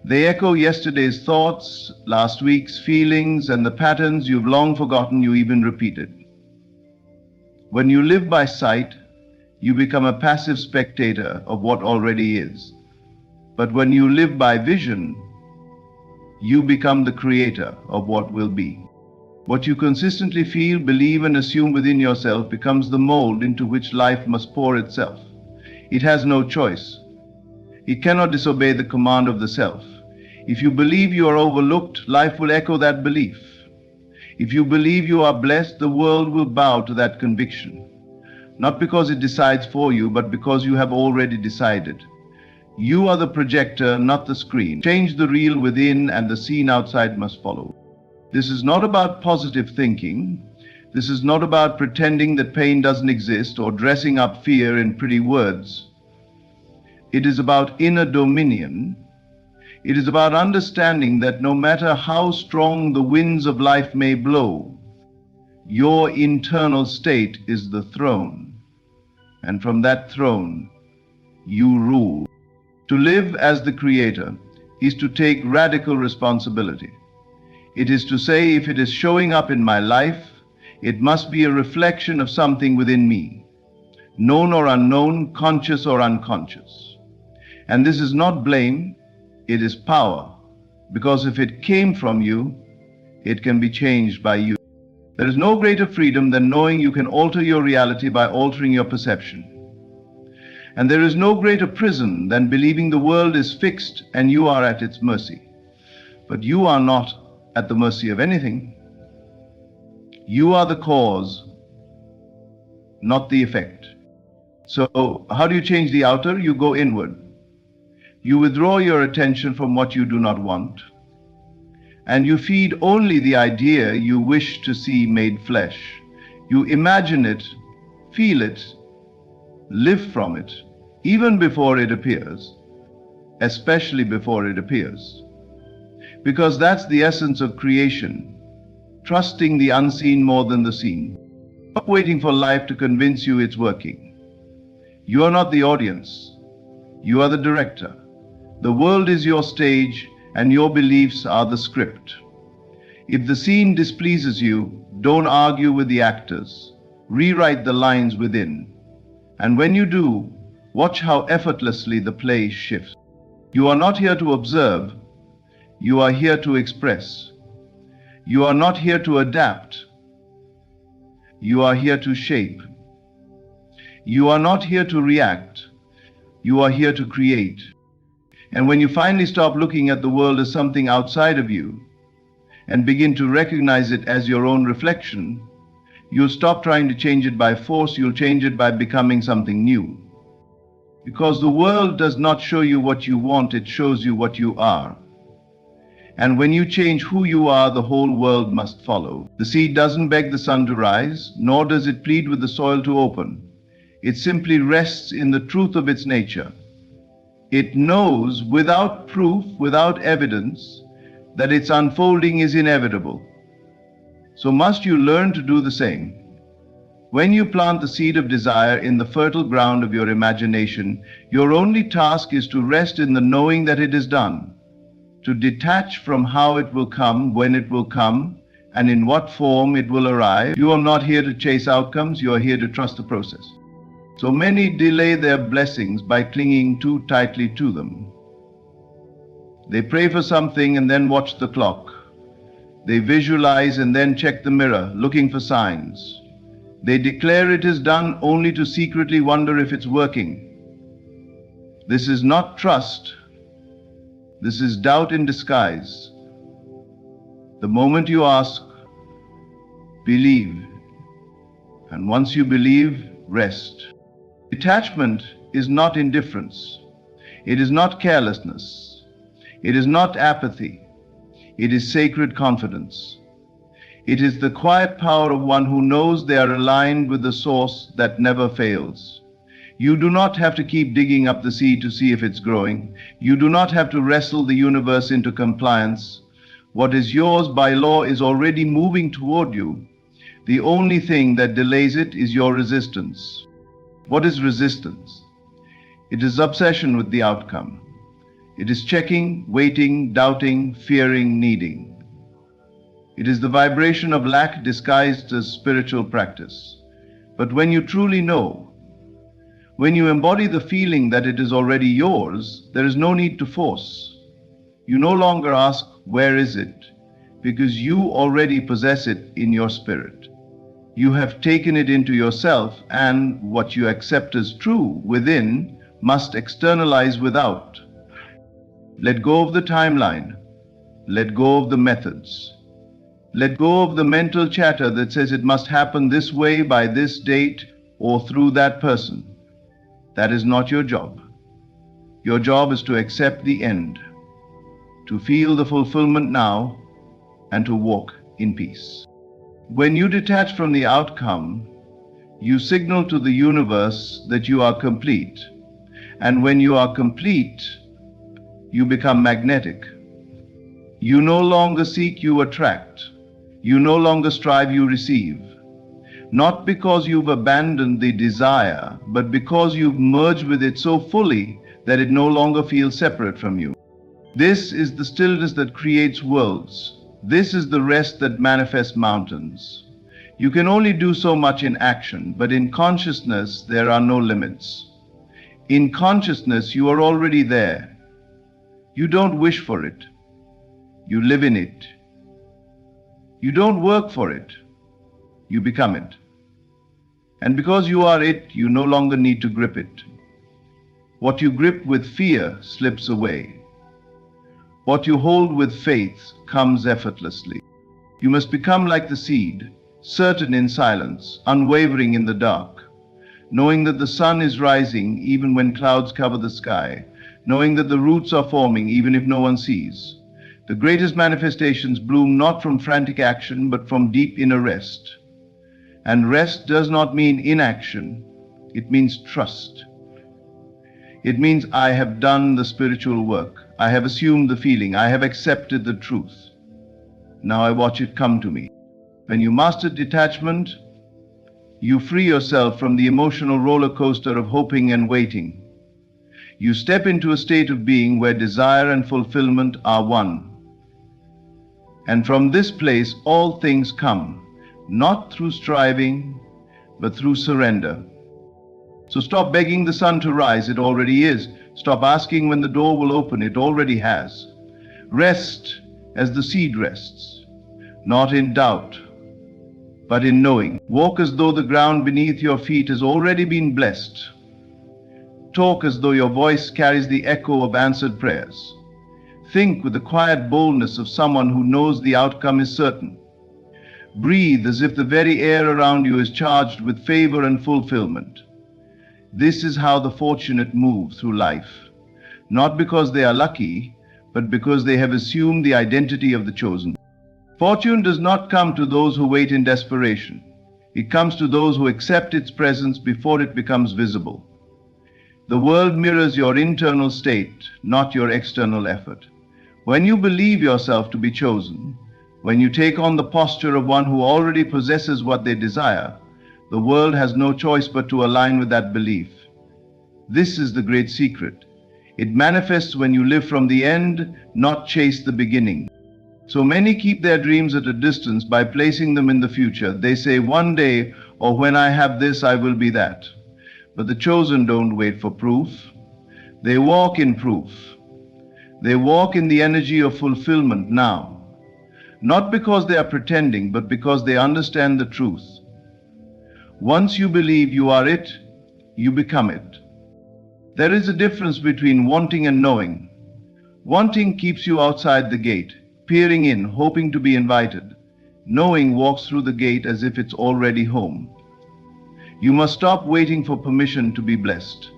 They echo yesterday's thoughts, last week's feelings, and the patterns you've long forgotten you even repeated. When you live by sight, you become a passive spectator of what already is. But when you live by vision, you become the creator of what will be. What you consistently feel, believe, and assume within yourself becomes the mold into which life must pour itself. It has no choice. It cannot disobey the command of the self. If you believe you are overlooked, life will echo that belief. If you believe you are blessed, the world will bow to that conviction. Not because it decides for you, but because you have already decided. You are the projector, not the screen. Change the real within, and the scene outside must follow. This is not about positive thinking. This is not about pretending that pain doesn't exist or dressing up fear in pretty words. It is about inner dominion. It is about understanding that no matter how strong the winds of life may blow, your internal state is the throne. And from that throne, you rule. To live as the creator is to take radical responsibility. It is to say, if it is showing up in my life, it must be a reflection of something within me, known or unknown, conscious or unconscious. And this is not blame, it is power, because if it came from you, it can be changed by you. There is no greater freedom than knowing you can alter your reality by altering your perception. And there is no greater prison than believing the world is fixed and you are at its mercy. But you are not at the mercy of anything. You are the cause, not the effect. So how do you change the outer? You go inward. You withdraw your attention from what you do not want, and you feed only the idea you wish to see made flesh. You imagine it, feel it, live from it, even before it appears, especially before it appears. Because that's the essence of creation, trusting the unseen more than the seen. Stop waiting for life to convince you it's working. You are not the audience. You are the director. The world is your stage, and your beliefs are the script. If the scene displeases you, don't argue with the actors. Rewrite the lines within. And when you do, watch how effortlessly the play shifts. You are not here to observe. You are here to express. You are not here to adapt. You are here to shape. You are not here to react. You are here to create. And when you finally stop looking at the world as something outside of you and begin to recognize it as your own reflection, you'll stop trying to change it by force. You'll change it by becoming something new. Because the world does not show you what you want, it shows you what you are. And when you change who you are, the whole world must follow. The seed doesn't beg the sun to rise, nor does it plead with the soil to open. It simply rests in the truth of its nature. It knows without proof, without evidence, that its unfolding is inevitable. So must you learn to do the same. When you plant the seed of desire in the fertile ground of your imagination, your only task is to rest in the knowing that it is done, to detach from how it will come, when it will come, and in what form it will arrive. You are not here to chase outcomes, you are here to trust the process. So many delay their blessings by clinging too tightly to them. They pray for something and then watch the clock. They visualize and then check the mirror, looking for signs. They declare it is done only to secretly wonder if it's working. This is not trust. This is doubt in disguise. The moment you ask, believe. And once you believe, rest. Detachment is not indifference. It is not carelessness. It is not apathy. It is sacred confidence. It is the quiet power of one who knows they are aligned with the source that never fails. You do not have to keep digging up the seed to see if it's growing. You do not have to wrestle the universe into compliance. What is yours by law is already moving toward you. The only thing that delays it is your resistance. What is resistance? It is obsession with the outcome. It is checking, waiting, doubting, fearing, needing. It is the vibration of lack disguised as spiritual practice. But when you truly know, when you embody the feeling that it is already yours, there is no need to force. You no longer ask, where is it? Because you already possess it in your spirit. You have taken it into yourself, and what you accept as true within must externalize without. Let go of the timeline. Let go of the methods. Let go of the mental chatter that says it must happen this way by this date or through that person. That is not your job. Your job is to accept the end, to feel the fulfillment now, and to walk in peace. When you detach from the outcome, you signal to the universe that you are complete. And when you are complete, you become magnetic. You no longer seek, you attract. You no longer strive, you receive. Not because you've abandoned the desire, but because you've merged with it so fully that it no longer feels separate from you. This is the stillness that creates worlds. This is the rest that manifests mountains. You can only do so much in action, but in consciousness there are no limits. In consciousness you are already there. You don't wish for it. You live in it. You don't work for it. You become it. And because you are it, you no longer need to grip it. What you grip with fear slips away. What you hold with faith comes effortlessly. You must become like the seed, certain in silence, unwavering in the dark, knowing that the sun is rising even when clouds cover the sky, knowing that the roots are forming even if no one sees. The greatest manifestations bloom not from frantic action, but from deep inner rest. And rest does not mean inaction, it means trust. It means I have done the spiritual work, I have assumed the feeling, I have accepted the truth. Now I watch it come to me. When you master detachment, you free yourself from the emotional roller coaster of hoping and waiting. You step into a state of being where desire and fulfillment are one. And from this place, all things come, not through striving, but through surrender. So stop begging the sun to rise, it already is. Stop asking when the door will open, it already has. Rest as the seed rests, not in doubt, but in knowing. Walk as though the ground beneath your feet has already been blessed. Talk as though your voice carries the echo of answered prayers. Think with the quiet boldness of someone who knows the outcome is certain. Breathe as if the very air around you is charged with favor and fulfillment. This is how the fortunate move through life, not because they are lucky, but because they have assumed the identity of the chosen. Fortune does not come to those who wait in desperation. It comes to those who accept its presence before it becomes visible. The world mirrors your internal state, not your external effort. When you believe yourself to be chosen, when you take on the posture of one who already possesses what they desire, the world has no choice but to align with that belief. This is the great secret. It manifests when you live from the end, not chase the beginning. So many keep their dreams at a distance by placing them in the future. They say, one day, or when I have this, I will be that. But the chosen don't wait for proof. They walk in proof. They walk in the energy of fulfillment now. Not because they are pretending, but because they understand the truth. Once you believe you are it, you become it. There is a difference between wanting and knowing. Wanting keeps you outside the gate, peering in, hoping to be invited. Knowing walks through the gate as if it's already home. You must stop waiting for permission to be blessed.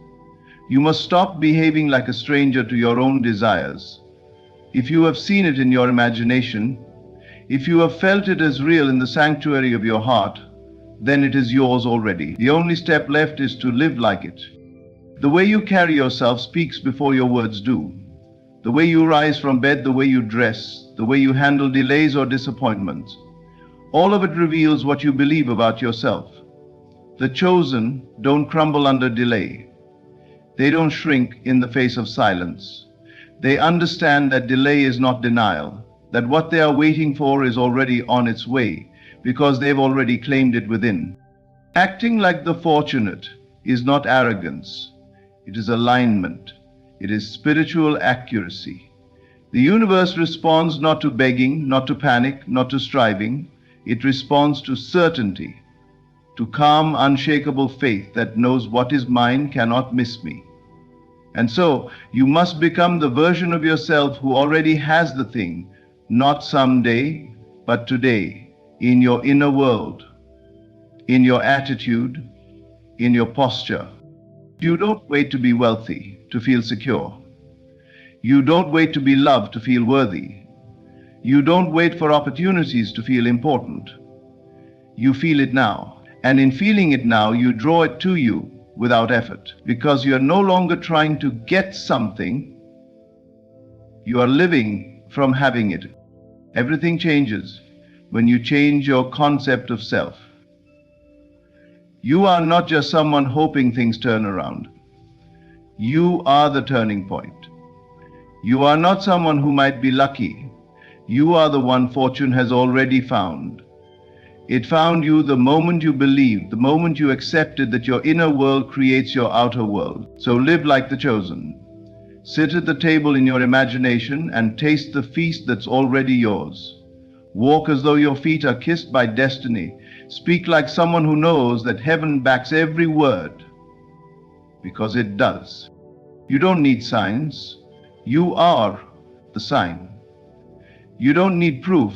You must stop behaving like a stranger to your own desires. If you have seen it in your imagination, if you have felt it as real in the sanctuary of your heart, then it is yours already. The only step left is to live like it. The way you carry yourself speaks before your words do. The way you rise from bed, the way you dress, the way you handle delays or disappointments, all of it reveals what you believe about yourself. The chosen don't crumble under delay. They don't shrink in the face of silence. They understand that delay is not denial, that what they are waiting for is already on its way, because they've already claimed it within. Acting like the fortunate is not arrogance. It is alignment. It is spiritual accuracy. The universe responds not to begging, not to panic, not to striving. It responds to certainty, to calm, unshakable faith that knows what is mine cannot miss me. And so, you must become the version of yourself who already has the thing, not someday, but today, in your inner world, in your attitude, in your posture. You don't wait to be wealthy, to feel secure. You don't wait to be loved to feel worthy. You don't wait for opportunities to feel important. You feel it now. And in feeling it now, you draw it to you without effort, because you are no longer trying to get something. You are living from having it. Everything changes when you change your concept of self. You are not just someone hoping things turn around. You are the turning point. You are not someone who might be lucky. You are the one fortune has already found. It found you the moment you believed, the moment you accepted that your inner world creates your outer world. So live like the chosen. Sit at the table in your imagination and taste the feast that's already yours. Walk as though your feet are kissed by destiny. Speak like someone who knows that heaven backs every word, because it does. You don't need signs. You are the sign. You don't need proof.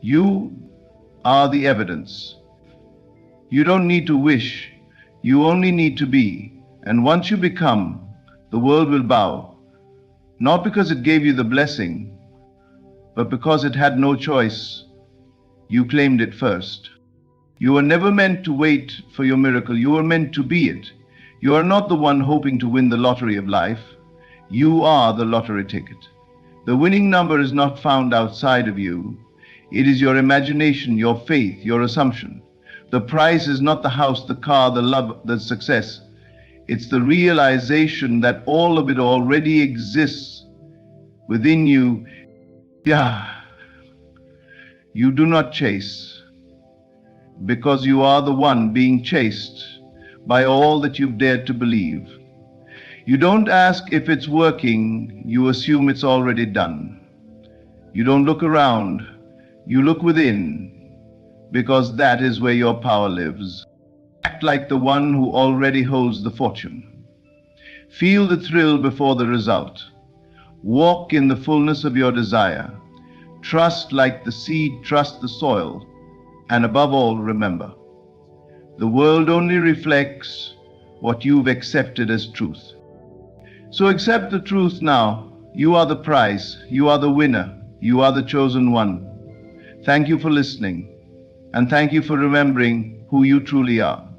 You are the evidence. You don't need to wish. You only need to be. And once you become, The world will bow, not because it gave you the blessing, but because it had no choice. You claimed it first. You were never meant to wait for your miracle. You were meant to be it. You are not the one hoping to win the lottery of life. You are the lottery ticket. The winning number is not found outside of you. It is your imagination, your faith, your assumption. The prize is not the house, the car, the love, the success. It's the realization that all of it already exists within you. Yeah. You do not chase, because you are the one being chased by all that you've dared to believe. You don't ask if it's working, you assume it's already done. You don't look around, you look within, because that is where your power lives. Act like the one who already holds the fortune. Feel the thrill before the result. Walk in the fullness of your desire. Trust like the seed, trust the soil, and above all, remember, the world only reflects what you've accepted as truth. So accept the truth now. You are the prize, you are the winner, you are the chosen one. Thank you for listening, and thank you for remembering who you truly are.